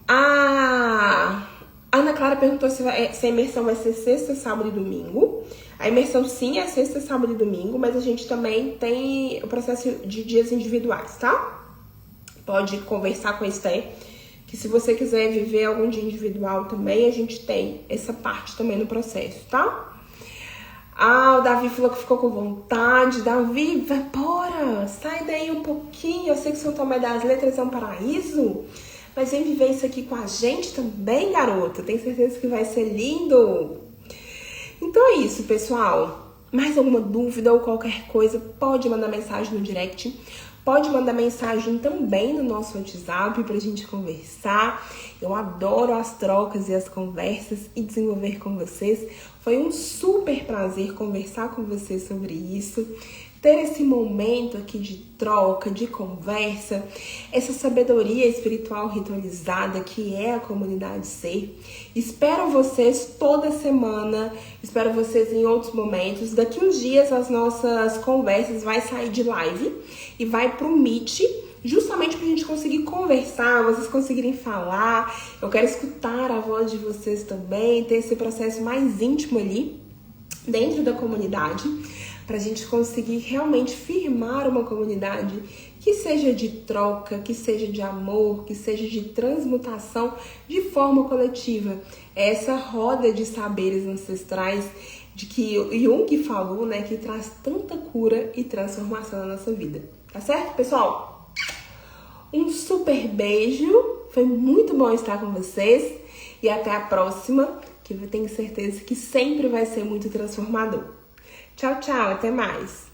A Ana Clara perguntou se a imersão vai ser sexta, sábado e domingo. A imersão sim é sexta, sábado e domingo, mas a gente também tem o processo de dias individuais, tá? Pode conversar com a Esté, que se você quiser viver algum dia individual também, a gente tem essa parte também no processo, tá? O Davi falou que ficou com vontade. Davi, bora, sai daí um pouquinho. Eu sei que São Tomé das Letras é um paraíso, mas vem viver isso aqui com a gente também, garota. Tenho certeza que vai ser lindo. Então é isso, pessoal. Mais alguma dúvida ou qualquer coisa, pode mandar mensagem no direct. Pode mandar mensagem também no nosso WhatsApp pra gente conversar. Eu adoro as trocas e as conversas e desenvolver com vocês. Foi um super prazer conversar com vocês sobre isso. Ter esse momento aqui de troca, de conversa, essa sabedoria espiritual ritualizada que é a comunidade Ser. Espero vocês toda semana, espero vocês em outros momentos. Daqui uns dias as nossas conversas vai sair de live e vai pro Meet, justamente pra gente conseguir conversar, vocês conseguirem falar. Eu quero escutar a voz de vocês também, ter esse processo mais íntimo ali dentro da comunidade, para a gente conseguir realmente firmar uma comunidade que seja de troca, que seja de amor, que seja de transmutação de forma coletiva. Essa roda de saberes ancestrais de que Jung falou, né, que traz tanta cura e transformação na nossa vida. Tá certo, pessoal? Um super beijo, foi muito bom estar com vocês e até a próxima, que eu tenho certeza que sempre vai ser muito transformador. Tchau, tchau, até mais!